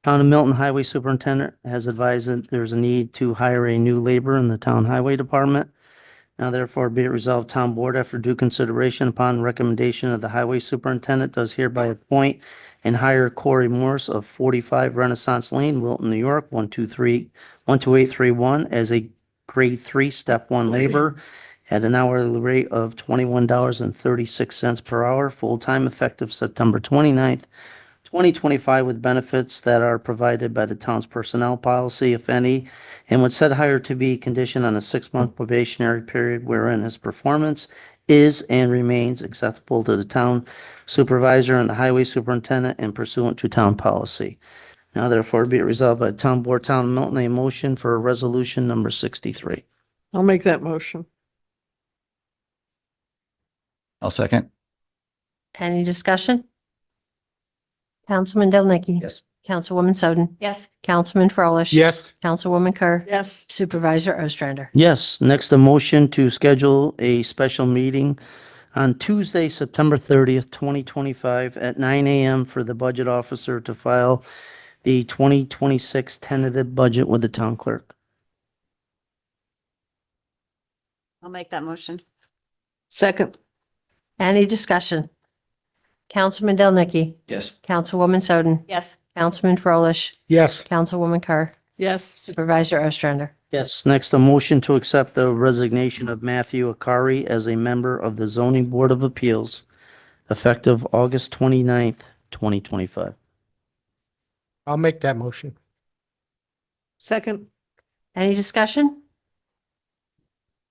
of Milton Highway Superintendent has advised that there's a need to hire a new laborer in the Town Highway Department. Now therefore be it resolved, Town Board, after due consideration upon recommendation of the Highway Superintendent, does hereby appoint and hire Cory Morse of 45 Renaissance Lane, Wilton, New York, 12831 as a grade 3, step 1 laborer at an hourly rate of $21.36 per hour, full-time, effective September 29th, 2025, with benefits that are provided by the town's personnel policy, if any, and would said hire to be conditioned on a 6-month probationary period wherein his performance is and remains acceptable to the town supervisor and the highway superintendent and pursuant to town policy. Now therefore be it resolved by the Town Board, Town of Milton, a motion for resolution number 63. I'll make that motion. I'll second. Any discussion? Councilman Delnicki? Yes. Councilwoman Soden? Yes. Councilman Froelich? Yes. Councilwoman Kerr? Yes. Supervisor Ostrander? Yes, next a motion to schedule a special meeting on Tuesday, September 30th, 2025 at 9 a.m. for the budget officer to file the 2026 tentative budget with the town clerk. I'll make that motion. Second. Any discussion? Councilman Delnicki? Yes. Councilwoman Soden? Yes. Councilman Froelich? Yes. Councilwoman Kerr? Yes. Supervisor Ostrander? Yes, next a motion to accept the resignation of Matthew Akari as a member of the Zoning Board of Appeals effective August 29th, 2025. I'll make that motion. Second. Any discussion?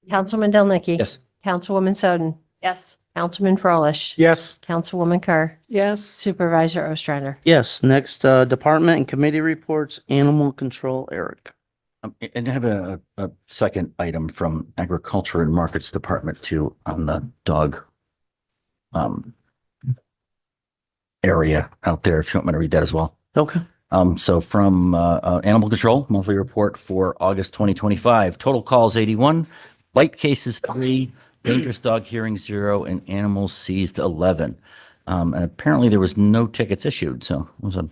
Councilman Delnicki? Yes. Councilwoman Soden? Yes. Councilman Froelich? Yes. Councilwoman Kerr? Yes. Supervisor Ostrander? Yes, next department and committee reports, Animal Control, Eric. And I have a second item from Agriculture and Markets Department too on the dog area out there, if you want me to read that as well. Okay. So from Animal Control, monthly report for August 2025, total calls 81, bite cases 3, dangerous dog hearing 0, and animals seized 11. And apparently there was no tickets issued, so it was a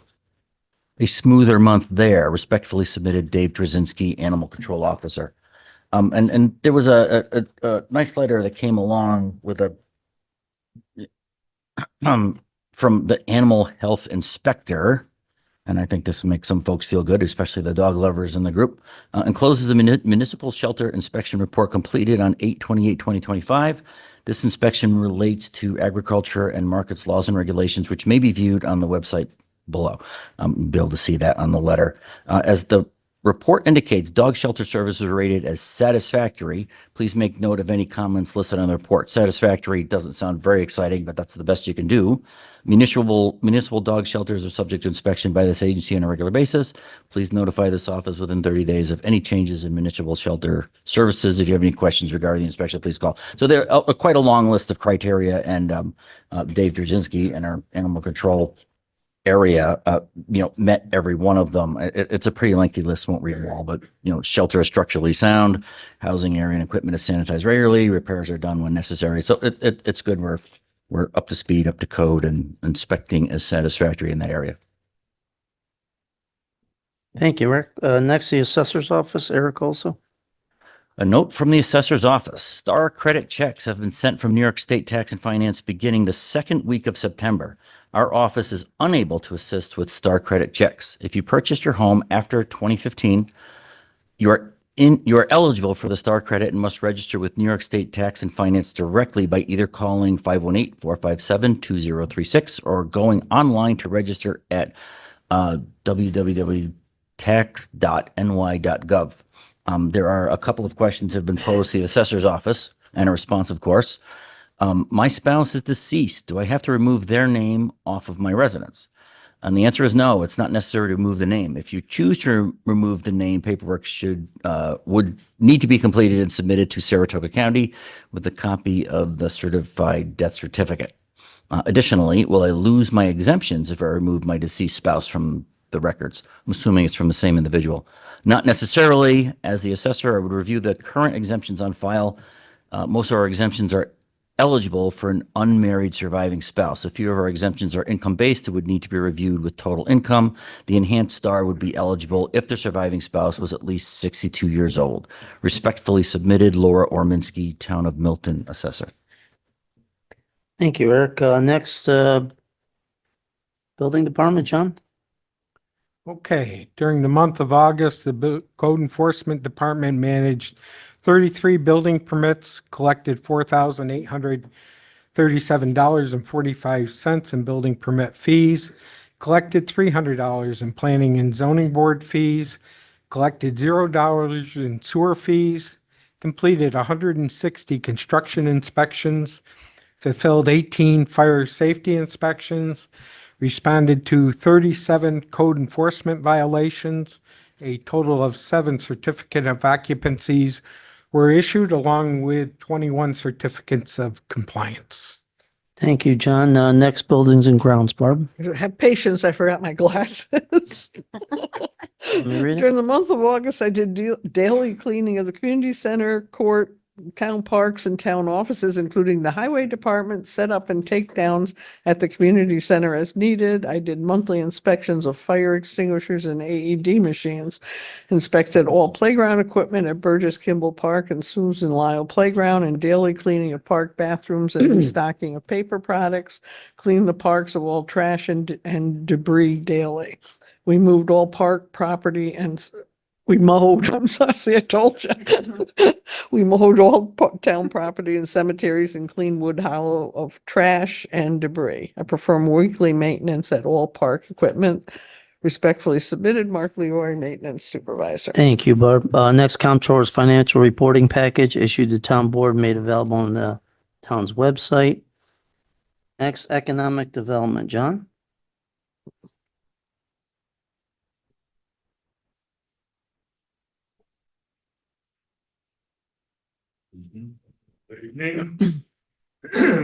smoother month there. Respectfully submitted, Dave Drzezinski, Animal Control Officer. And there was a nice letter that came along with a from the Animal Health Inspector. And I think this makes some folks feel good, especially the dog lovers in the group. Encloses the municipal shelter inspection report completed on 8/28/2025. This inspection relates to agriculture and markets laws and regulations, which may be viewed on the website below. Be able to see that on the letter. As the report indicates, dog shelter services are rated as satisfactory. Please make note of any comments listed on the report. Satisfactory doesn't sound very exciting, but that's the best you can do. Municipal dog shelters are subject to inspection by this agency on a regular basis. Please notify this office within 30 days of any changes in municipal shelter services. If you have any questions regarding the inspection, please call. So there are quite a long list of criteria, and Dave Drzezinski and our animal control area, met every one of them. It's a pretty lengthy list. Won't read them all, but shelter is structurally sound, housing area and equipment is sanitized regularly, repairs are done when necessary. So it's good. We're up to speed, up to code, and inspecting is satisfactory in that area. Thank you, Eric. Next, the assessor's office, Eric also. A note from the assessor's office. Star credit checks have been sent from New York State Tax and Finance beginning the second week of September. Our office is unable to assist with star credit checks. If you purchased your home after 2015, you are eligible for the star credit and must register with New York State Tax and Finance directly by either calling 518-457-2036 or going online to register at www.tax.ny.gov. There are a couple of questions that have been posed to the assessor's office and a response, of course. My spouse is deceased. Do I have to remove their name off of my residence? And the answer is no, it's not necessary to remove the name. If you choose to remove the name, paperwork would need to be completed and submitted to Saratoga County with a copy of the certified death certificate. Additionally, will I lose my exemptions if I remove my deceased spouse from the records? I'm assuming it's from the same individual. Not necessarily. As the assessor, I would review the current exemptions on file. Most of our exemptions are eligible for an unmarried surviving spouse. A few of our exemptions are income-based. It would need to be reviewed with total income. The enhanced star would be eligible if the surviving spouse was at least 62 years old. Respectfully submitted, Laura Orminski, Town of Milton Assessor. Thank you, Eric. Next, Building Department, John? Okay, during the month of August, the Code Enforcement Department managed 33 building permits, collected $4,837.45 in building permit fees, collected $300 in planning and zoning board fees, collected $0 in sewer fees, completed 160 construction inspections, fulfilled 18 fire safety inspections, responded to 37 code enforcement violations. A total of 7 certificate of occupancies were issued along with 21 certificates of compliance. Thank you, John. Next, Buildings and Grounds, Barb. Have patience, I forgot my glasses. Let me read it. During the month of August, I did daily cleaning of the community center, court, town parks, and town offices, including the highway department, set up and takedowns at the community center as needed. I did monthly inspections of fire extinguishers and AED machines, inspected all playground equipment at Burgess Kimball Park and Susan Lyle Playground, and daily cleaning of park bathrooms and restocking of paper products, cleaned the parks of all trash and debris daily. We moved all park property and we mowed, I'm sorry, I told you. We mowed all town property and cemeteries and cleaned Wood Hollow of trash and debris. I perform weekly maintenance at all park equipment. Respectfully submitted, Mark Leroy, Maintenance Supervisor. Thank you, Barb. Next, Comptroller's Financial Reporting Package issued to Town Board, made available on the town's website. Next, Economic Development, John? Good evening.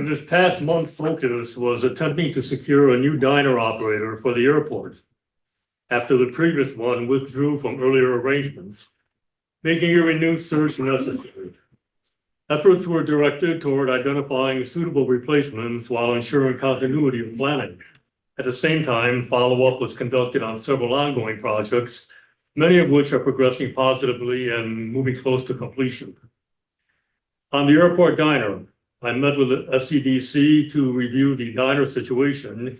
This past month's focus was attempting to secure a new diner operator for the airport after the previous one withdrew from earlier arrangements, making a renewed search necessary. Efforts were directed toward identifying suitable replacements while ensuring continuity of planning. At the same time, follow-up was conducted on several ongoing projects, many of which are progressing positively and moving close to completion. On the airport diner, I met with the SCDC to review the diner situation,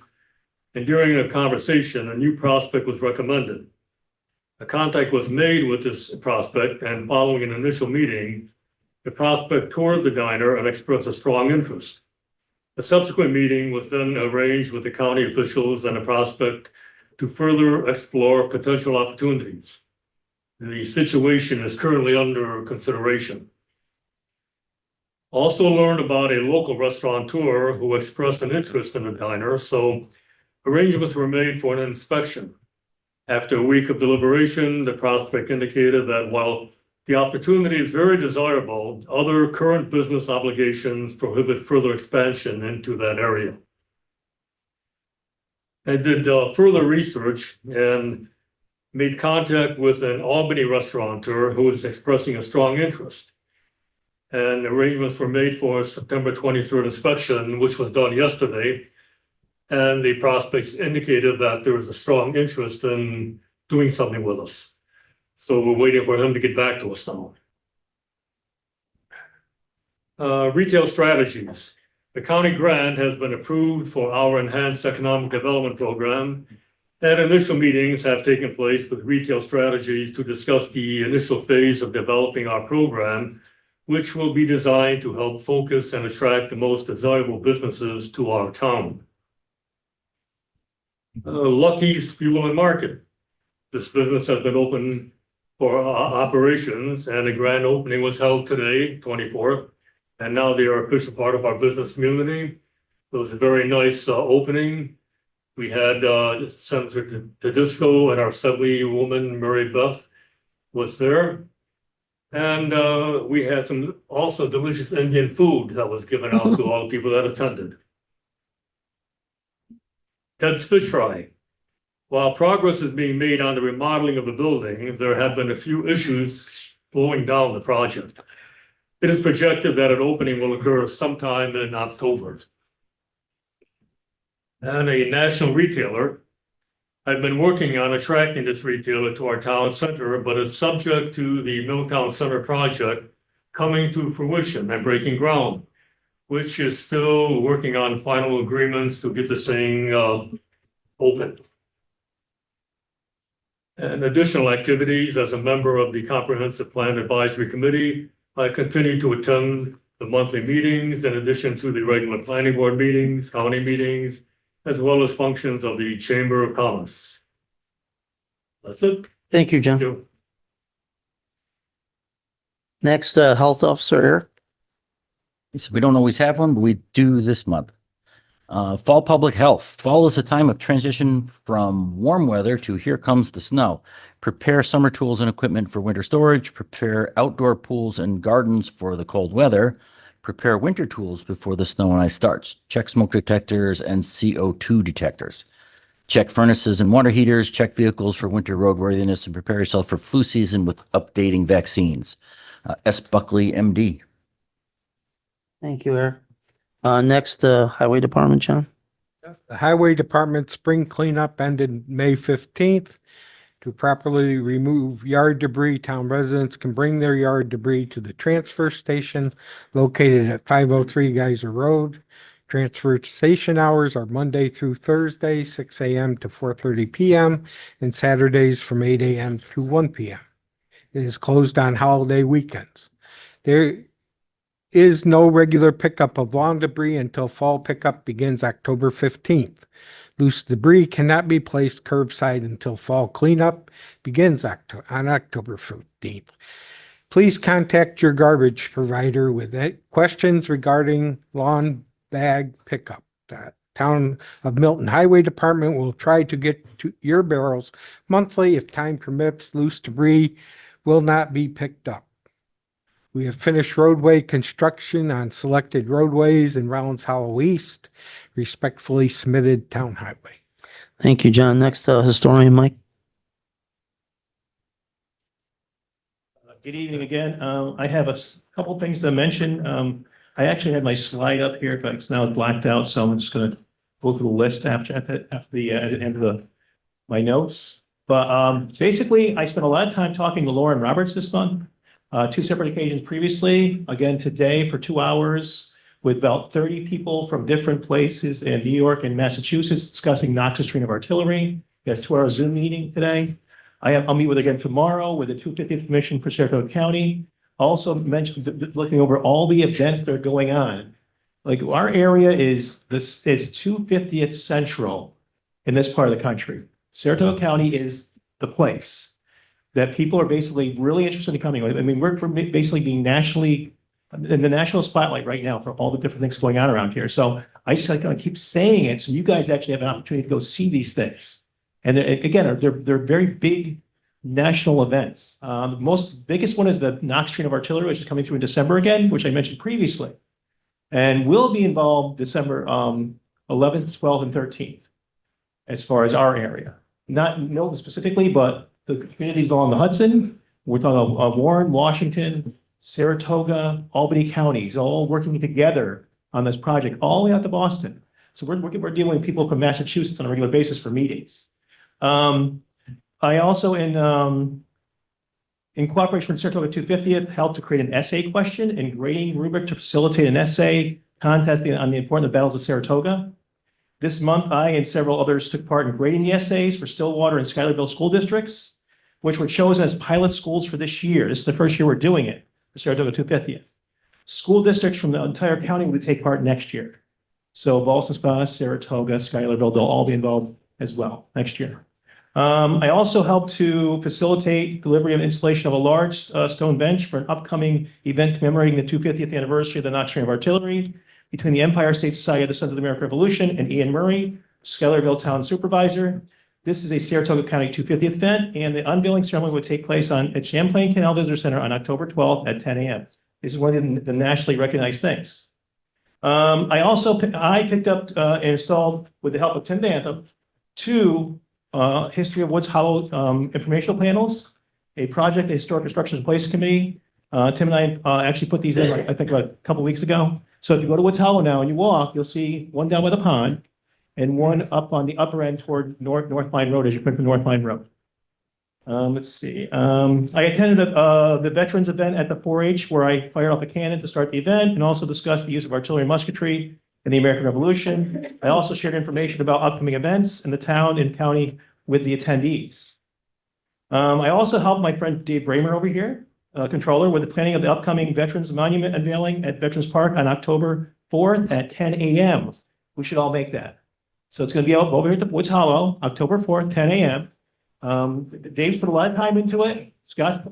and during a conversation, a new prospect was recommended. A contact was made with this prospect, and following an initial meeting, the prospect toured the diner and expressed a strong interest. A subsequent meeting was then arranged with the county officials and the prospect to further explore potential opportunities. The situation is currently under consideration. Also learned about a local restaurateur who expressed an interest in the diner, so arrangements were made for an inspection. After a week of deliberation, the prospect indicated that while the opportunity is very desirable, other current business obligations prohibit further expansion into that area. I did further research and made contact with an Albany restaurateur who was expressing a strong interest. And arrangements were made for a September 23rd inspection, which was done yesterday. And the prospects indicated that there was a strong interest in doing something with us. So we're waiting for him to get back to us now. Retail strategies. The county grant has been approved for our enhanced economic development program. And initial meetings have taken place with retail strategies to discuss the initial phase of developing our program, which will be designed to help focus and attract the most desirable businesses to our town. Lucky's Fuel and Market. This business has been open for operations, and the grand opening was held today, 24th. And now they are official part of our business community. It was a very nice opening. We had Senator Tedisco and our Assemblywoman Mary Beth was there. And we had some also delicious Indian food that was given out to all the people that attended. Ted's Fish Fry. While progress is being made on the remodeling of the building, there have been a few issues slowing down the project. It is projected that an opening will occur sometime in October. And a national retailer. I've been working on attracting this retailer to our town center, but it's subject to the Milltown Center project coming to fruition and breaking ground, which is still working on final agreements to get this thing open. And additional activities, as a member of the Comprehensive Plan Advisory Committee, I continue to attend the monthly meetings in addition to the regular planning board meetings, county meetings, as well as functions of the Chamber of Commerce. That's it. Thank you, John. Thank you. Next, Health Officer Eric. So we don't always have one, but we do this month. Fall public health. Fall is a time of transition from warm weather to here comes the snow. Prepare summer tools and equipment for winter storage. Prepare outdoor pools and gardens for the cold weather. Prepare winter tools before the snow and ice starts. Check smoke detectors and CO2 detectors. Check furnaces and water heaters. Check vehicles for winter roadworthiness and prepare yourself for flu season with updating vaccines. S. Buckley, MD. Thank you, Eric. Next, Highway Department, John. The Highway Department spring cleanup ended May 15th. To properly remove yard debris, town residents can bring their yard debris to the transfer station located at 503 Geyser Road. Transfer station hours are Monday through Thursday, 6 a.m. to 4:30 p.m. and Saturdays from 8 a.m. to 1 p.m. It is closed on holiday weekends. There is no regular pickup of lawn debris until fall pickup begins October 15th. Loose debris cannot be placed curbside until fall cleanup begins on October 15th. Please contact your garbage provider with questions regarding lawn bag pickup. The Town of Milton Highway Department will try to get to your barrels monthly. If time permits, loose debris will not be picked up. We have finished roadway construction on selected roadways in Rollins Hollow East. Respectfully submitted, Town Highway. Thank you, John. Next, Historian Mike. Good evening again. I have a couple things to mention. I actually had my slide up here, but it's now blacked out, so I'm just going to go through the list after the end of my notes. But basically, I spent a lot of time talking to Lauren Roberts this month. Two separate occasions previously, again today for 2 hours with about 30 people from different places in New York and Massachusetts discussing noxious tree of artillery. We have a 2-hour Zoom meeting today. I'll meet with again tomorrow with the 250th Commission for Saratoga County. Also mentioned looking over all the events that are going on. Like our area is 250th Central in this part of the country. Saratoga County is the place that people are basically really interested in coming. I mean, we're basically being nationally in the national spotlight right now for all the different things going on around here. So I just like to keep saying it so you guys actually have an opportunity to go see these things. And again, they're very big national events. The biggest one is the Knox Train of Artillery, which is coming through in December again, which I mentioned previously. And we'll be involved December 11th, 12th, and 13th as far as our area. Not know specifically, but the communities along the Hudson, we're talking about Warren, Washington, Saratoga, Albany counties, all working together on this project, all the way out to Boston. So we're dealing with people from Massachusetts on a regular basis for meetings. I also in in cooperation with Saratoga 250th, helped to create an essay question and grading rubric to facilitate an essay contest on the important battles of Saratoga. This month, I and several others took part in grading the essays for Stillwater and Schuylerville school districts, which were chosen as pilot schools for this year. This is the first year we're doing it for Saratoga 250th. School districts from the entire county will take part next year. So Ballston Spa, Saratoga, Schuylerville, they'll all be involved as well next year. I also helped to facilitate delivery and installation of a large stone bench for an upcoming event commemorating the 250th anniversary of the Knox Train of Artillery between the Empire State Society of the Sons of the American Revolution and Ian Murray, Schuylerville Town Supervisor. This is a Saratoga County 250th event, and the unveiling ceremony will take place at Champlain Canal Visitor Center on October 12th at 10 a.m. This is one of the nationally recognized things. I picked up and installed, with the help of Tim Dantham, 2 History of Woods Hollow informational panels, a project, a Historic Construction and Place Committee. Tim and I actually put these in, I think, about a couple weeks ago. So if you go to Woods Hollow now and you walk, you'll see one down by the pond and one up on the upper end toward North Line Road as you come from North Line Road. Let's see. I attended the veterans event at the 4-H where I fired off a cannon to start the event and also discussed the use of artillery and musketry in the American Revolution. I also shared information about upcoming events in the town and county with the attendees. I also helped my friend Dave Bramer over here, controller, with the planning of the upcoming Veterans Monument unveiling at Veterans Park on October 4th at 10 a.m. We should all make that. So it's going to be over here at the Woods Hollow, October 4th, 10 a.m. Dave's put a lot of time into it. Scott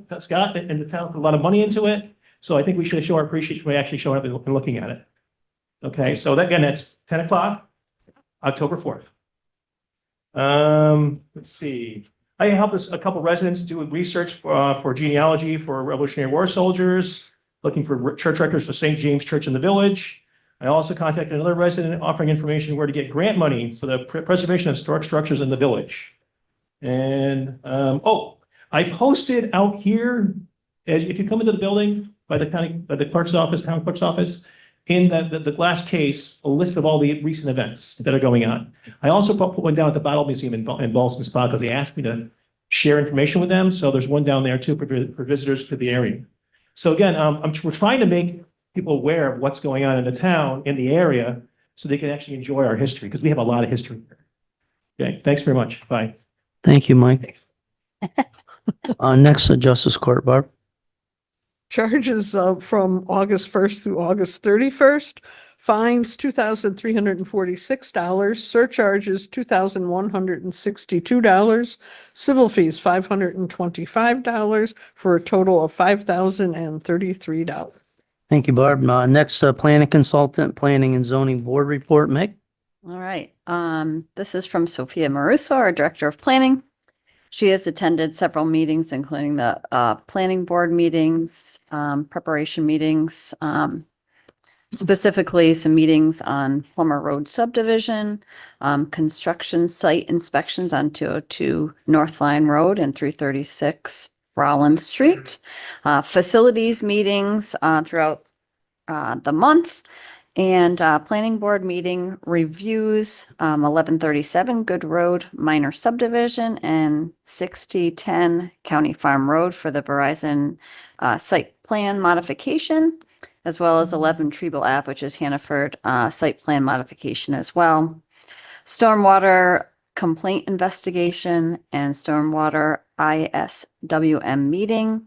and the town put a lot of money into it. So I think we should show our appreciation by actually showing up and looking at it. Okay, so that, again, that's 10 o'clock, October 4th. Let's see. I helped a couple residents do research for genealogy for Revolutionary War soldiers, looking for church records for St. James Church in the village. I also contacted another resident offering information where to get grant money for the preservation of historic structures in the village. And, I posted out here, if you come into the building by the clerk's office, town clerk's office, in the glass case, a list of all the recent events that are going on. I also put one down at the Battle Museum in Ballston Spa because they asked me to share information with them. So there's one down there too for visitors to the area. So again, we're trying to make people aware of what's going on in the town, in the area, so they can actually enjoy our history because we have a lot of history here. Okay, thanks very much. Bye. Thank you, Mike. Next, Justice Court, Barb. Charges from August 1st through August 31st. Fines, $2,346. Surcharges, $2,162. Civil fees, $525 for a total of $5,033. Thank you, Barb. Next, planning consultant, planning and zoning board report, Mick. All right. This is from Sophia Maruso, our Director of Planning. She has attended several meetings, including the planning board meetings, preparation meetings, specifically some meetings on Plummer Road subdivision, construction site inspections on 202 North Line Road and 336 Rowland Street, facilities meetings throughout the month, and planning board meeting reviews, 1137 Good Road minor subdivision and 6010 County Farm Road for the Verizon site plan modification, as well as 11 Treble Ave, which is Hannaford site plan modification as well. Stormwater complaint investigation and stormwater ISWM meeting,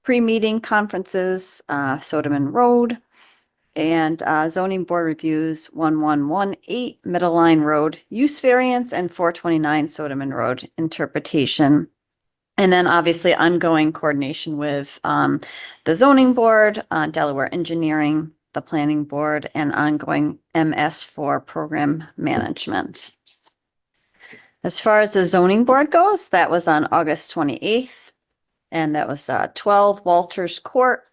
pre-meeting conferences, Soderman Road, and zoning board reviews 1118 Middle Line Road use variance and 429 Soderman Road interpretation. And then obviously ongoing coordination with the zoning board, Delaware Engineering, the planning board, and ongoing MS4 program management. As far as the zoning board goes, that was on August 28th, and that was 12 Walters Court,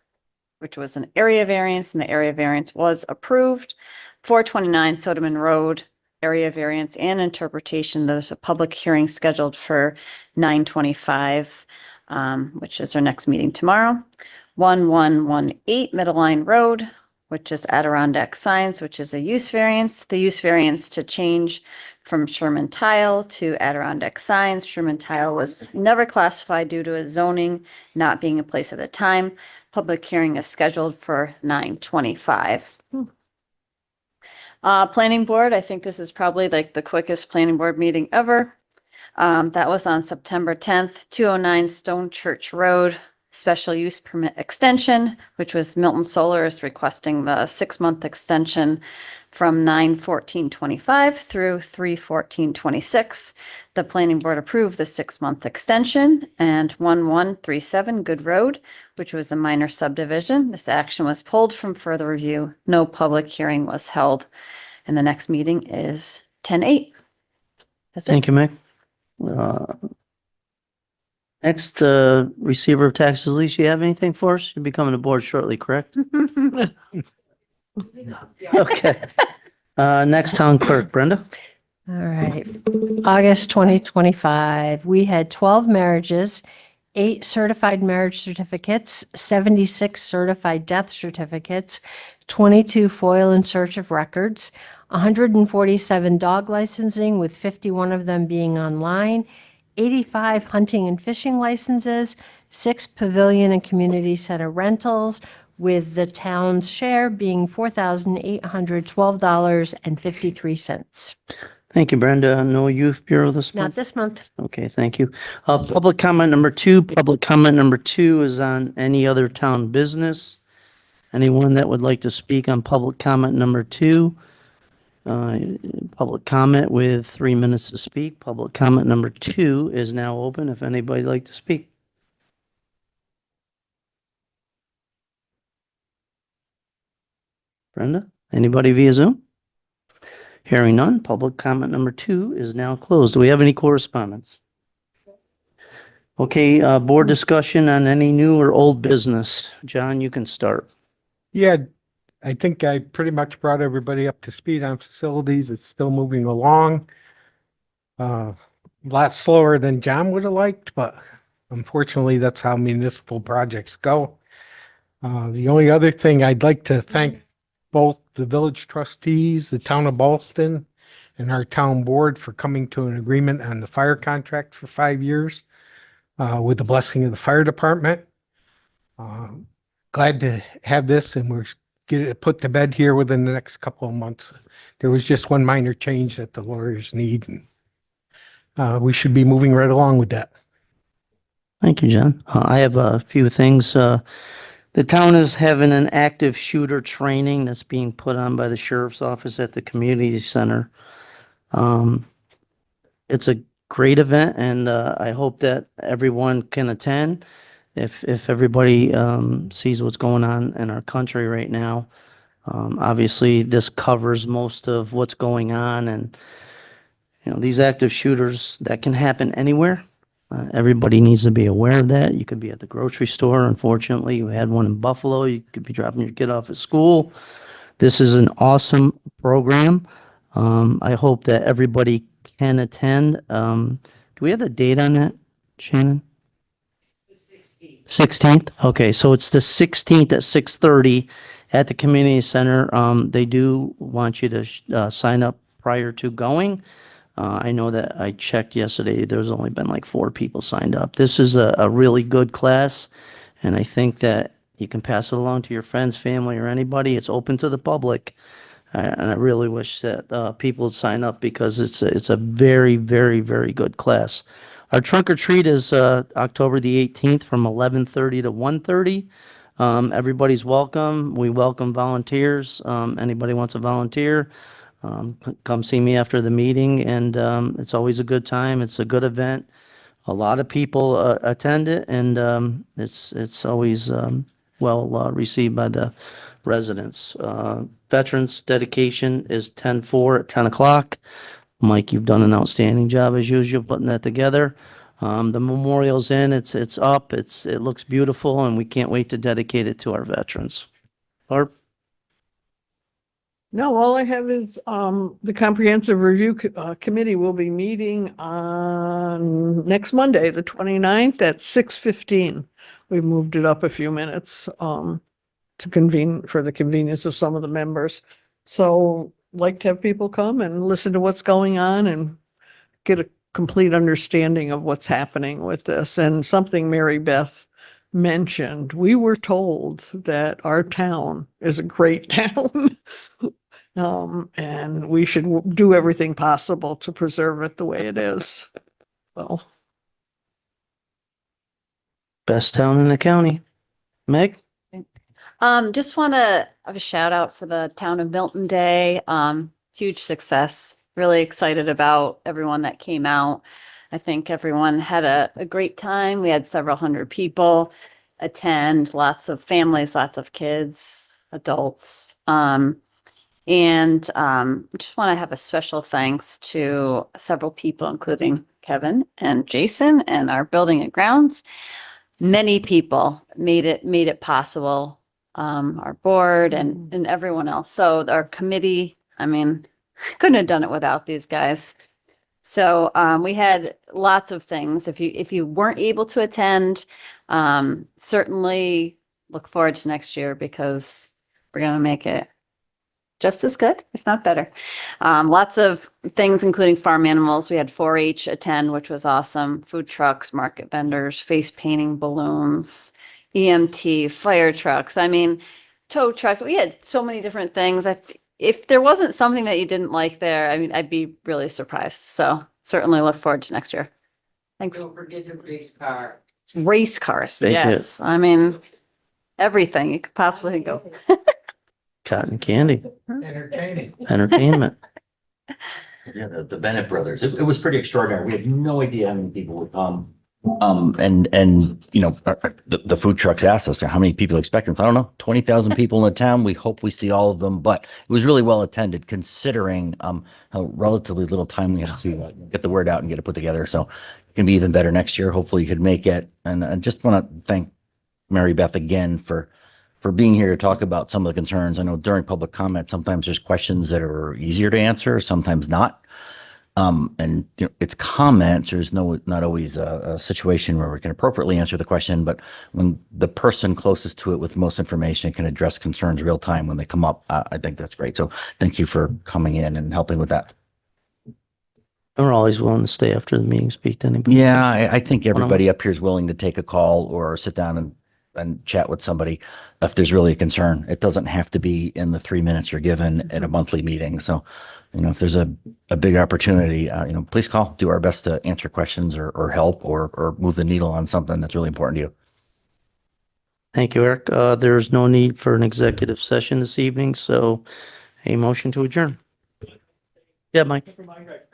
which was an area variance, and the area variance was approved. 429 Soderman Road, area variance and interpretation. There's a public hearing scheduled for 9/25, which is our next meeting tomorrow. 1118 Middle Line Road, which is Adirondack Signs, which is a use variance. The use variance to change from Sherman Tile to Adirondack Signs. Sherman Tile was never classified due to a zoning not being in place at the time. Public hearing is scheduled for 9/25. Planning board, I think this is probably like the quickest planning board meeting ever. That was on September 10th, 209 Stone Church Road, special use permit extension, which was Milton Solar is requesting the 6-month extension from 9/14/25 through 3/14/26. The planning board approved the 6-month extension, and 1137 Good Road, which was a minor subdivision. This action was pulled from further review. No public hearing was held. And the next meeting is 10/8. That's it. Thank you, Mick. Next, receiver of taxes, Lisa, you have anything for us? You'll be coming aboard shortly, correct? Okay. Next, town clerk, Brenda. All right. August 2025, we had 12 marriages, 8 certified marriage certificates, 76 certified death certificates, 22 FOIL and search of records, 147 dog licensing, with 51 of them being online, 85 hunting and fishing licenses, 6 pavilion and community center rentals, with the town's share being $4,812.53. Thank you, Brenda. No youth bureau this Not month? this month. Okay, thank you. Public comment number 2. Public comment number 2 is on any other town business. Anyone that would like to speak on public comment number 2? Public comment with 3 minutes to speak. Public comment number 2 is now open if anybody'd like to speak. Brenda, anybody via Zoom? Hearing none, public comment number 2 is now closed. Do we have any correspondence? Okay, board discussion on any new or old business. John, you can start. Yeah, I think I pretty much brought everybody up to speed on facilities. It's still moving along. A lot slower than John would have liked, but unfortunately, that's how municipal projects go. The only other thing I'd like to thank both the village trustees, the town of Ballston, and our town board for coming to an agreement on the fire contract for 5 years with the blessing of the fire department. Glad to have this, and we're get it put to bed here within the next couple of months. There was just one minor change that the lawyers need, and we should be moving right along with that. Thank you, John. I have a few things. The town is having an active shooter training that's being put on by the sheriff's office at the community center. It's a great event, and I hope that everyone can attend. If everybody sees what's going on in our country right now, obviously this covers most of what's going on, and these active shooters, that can happen anywhere. Everybody needs to be aware of that. You could be at the grocery store. Unfortunately, you had one in Buffalo. You could be dropping your kid off at school. This is an awesome program. I hope that everybody can attend. Do we have the date on that, Shannon? 16th. Okay, so it's the 16th at 6:30 at the community center. They do want you to sign up prior to going. I know that I checked yesterday, there's only been like 4 people signed up. This is a really good class, and I think that you can pass it along to your friends, family, or anybody. It's open to the public, and I really wish that people would sign up because it's a very, very, very good class. Our trunk or treat is October the 18th from 11:30 to 1:30. Everybody's welcome. We welcome volunteers. Anybody wants to volunteer, come see me after the meeting, and it's always a good time. It's a good event. A lot of people attend it, and it's always well received by the residents. Veterans dedication is 10/4 at 10 o'clock. Mike, you've done an outstanding job as usual putting that together. The memorial's in, it's up, it looks beautiful, and we can't wait to dedicate it to our veterans. Barb? No, all I have is the Comprehensive Review Committee will be meeting on next Monday, the 29th at 6:15. We moved it up a few minutes. to convene for the convenience of some of the members. So like to have people come and listen to what's going on and get a complete understanding of what's happening with this. And something Mary Beth mentioned, we were told that our town is a great town. And we should do everything possible to preserve it the way it is. So. Best town in the county. Meg? Just want to have a shout out for the Town of Milton Day. Huge success. Really excited about everyone that came out. I think everyone had a great time. We had several hundred people attend, lots of families, lots of kids, adults. Just want to have a special thanks to several people, including Kevin and Jason and our building and grounds. Many people made it possible. Our board and everyone else. So our committee, I mean, couldn't have done it without these guys. So we had lots of things. If you weren't able to attend, certainly look forward to next year because we're going to make it just as good, if not better. Lots of things, including farm animals. We had 4-H attend, which was awesome. Food trucks, market vendors, face painting, balloons, EMT, fire trucks. I mean, tow trucks. We had so many different things. If there wasn't something that you didn't like there, I mean, I'd be really surprised. So certainly look forward to next year. Thanks. Don't forget the race car. Race cars. Thank you. Yes. I mean, everything you could possibly think of. Cotton candy, Entertaining. entertainment. Yeah, the Bennett brothers. It was pretty extraordinary. We had no idea how many people would come. And you know, the food trucks asked us how many people expecting. So I don't know, 20,000 people in the town. We hope we see all of them, but it was really well attended considering how relatively little time we had to get the word out and get it put together. So it can be even better next year. Hopefully you could make it. And I just want to thank Mary Beth again for being here to talk about some of the concerns. I know during public comment, sometimes there's questions that are easier to answer, sometimes not. And you know, it's comments. There's not always a situation where we can appropriately answer the question, but when the person closest to it with most information can address concerns real time when they come up, I think that's great. So thank you for coming in and helping with that. We're always willing to stay after the meeting, speak to anybody. Yeah, I think everybody up here is willing to take a call or sit down and chat with somebody if there's really a concern. It doesn't have to be in the 3 minutes you're given at a monthly meeting. So, you know, if there's a big opportunity, you know, please call. Do our best to answer questions or help or move the needle on something that's really important to you. Thank you, Eric. There's no need for an executive session this evening, so a motion to adjourn. Yeah, Mike.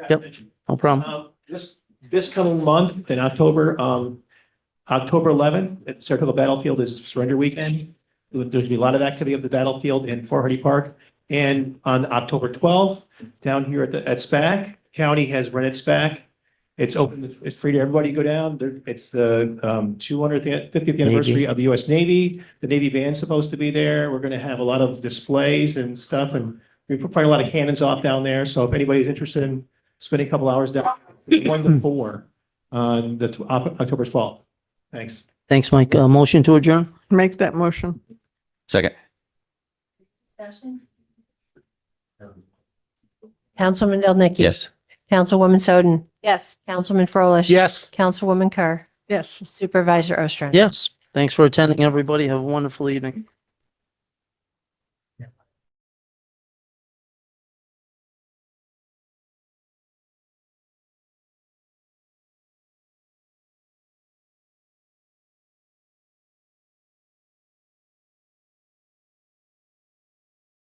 Yep, no problem. This coming month in October, October 11th at Saratoga Battlefield is Surrender Weekend. There's going to be a lot of activity at the battlefield in Fort Hardy Park. And on October 12th, down here at SPAC, county has rented SPAC. It's open, it's free to everybody to go down. It's the 250th anniversary of the U.S. Navy. The Navy band's supposed to be there. We're going to have a lot of displays and stuff, and we put a lot of cannons off down there. So if anybody's interested in spending a couple hours down, 1 to 4 on the October 12th. Thanks. Thanks, Mike. Motion to adjourn? Make that motion. Second. Councilman Del Nicky. Yes. Councilwoman Soden. Yes. Councilman Froelich. Yes. Councilwoman Kerr. Yes. Supervisor Ostrander. Yes. Thanks for attending, everybody. Have a wonderful evening.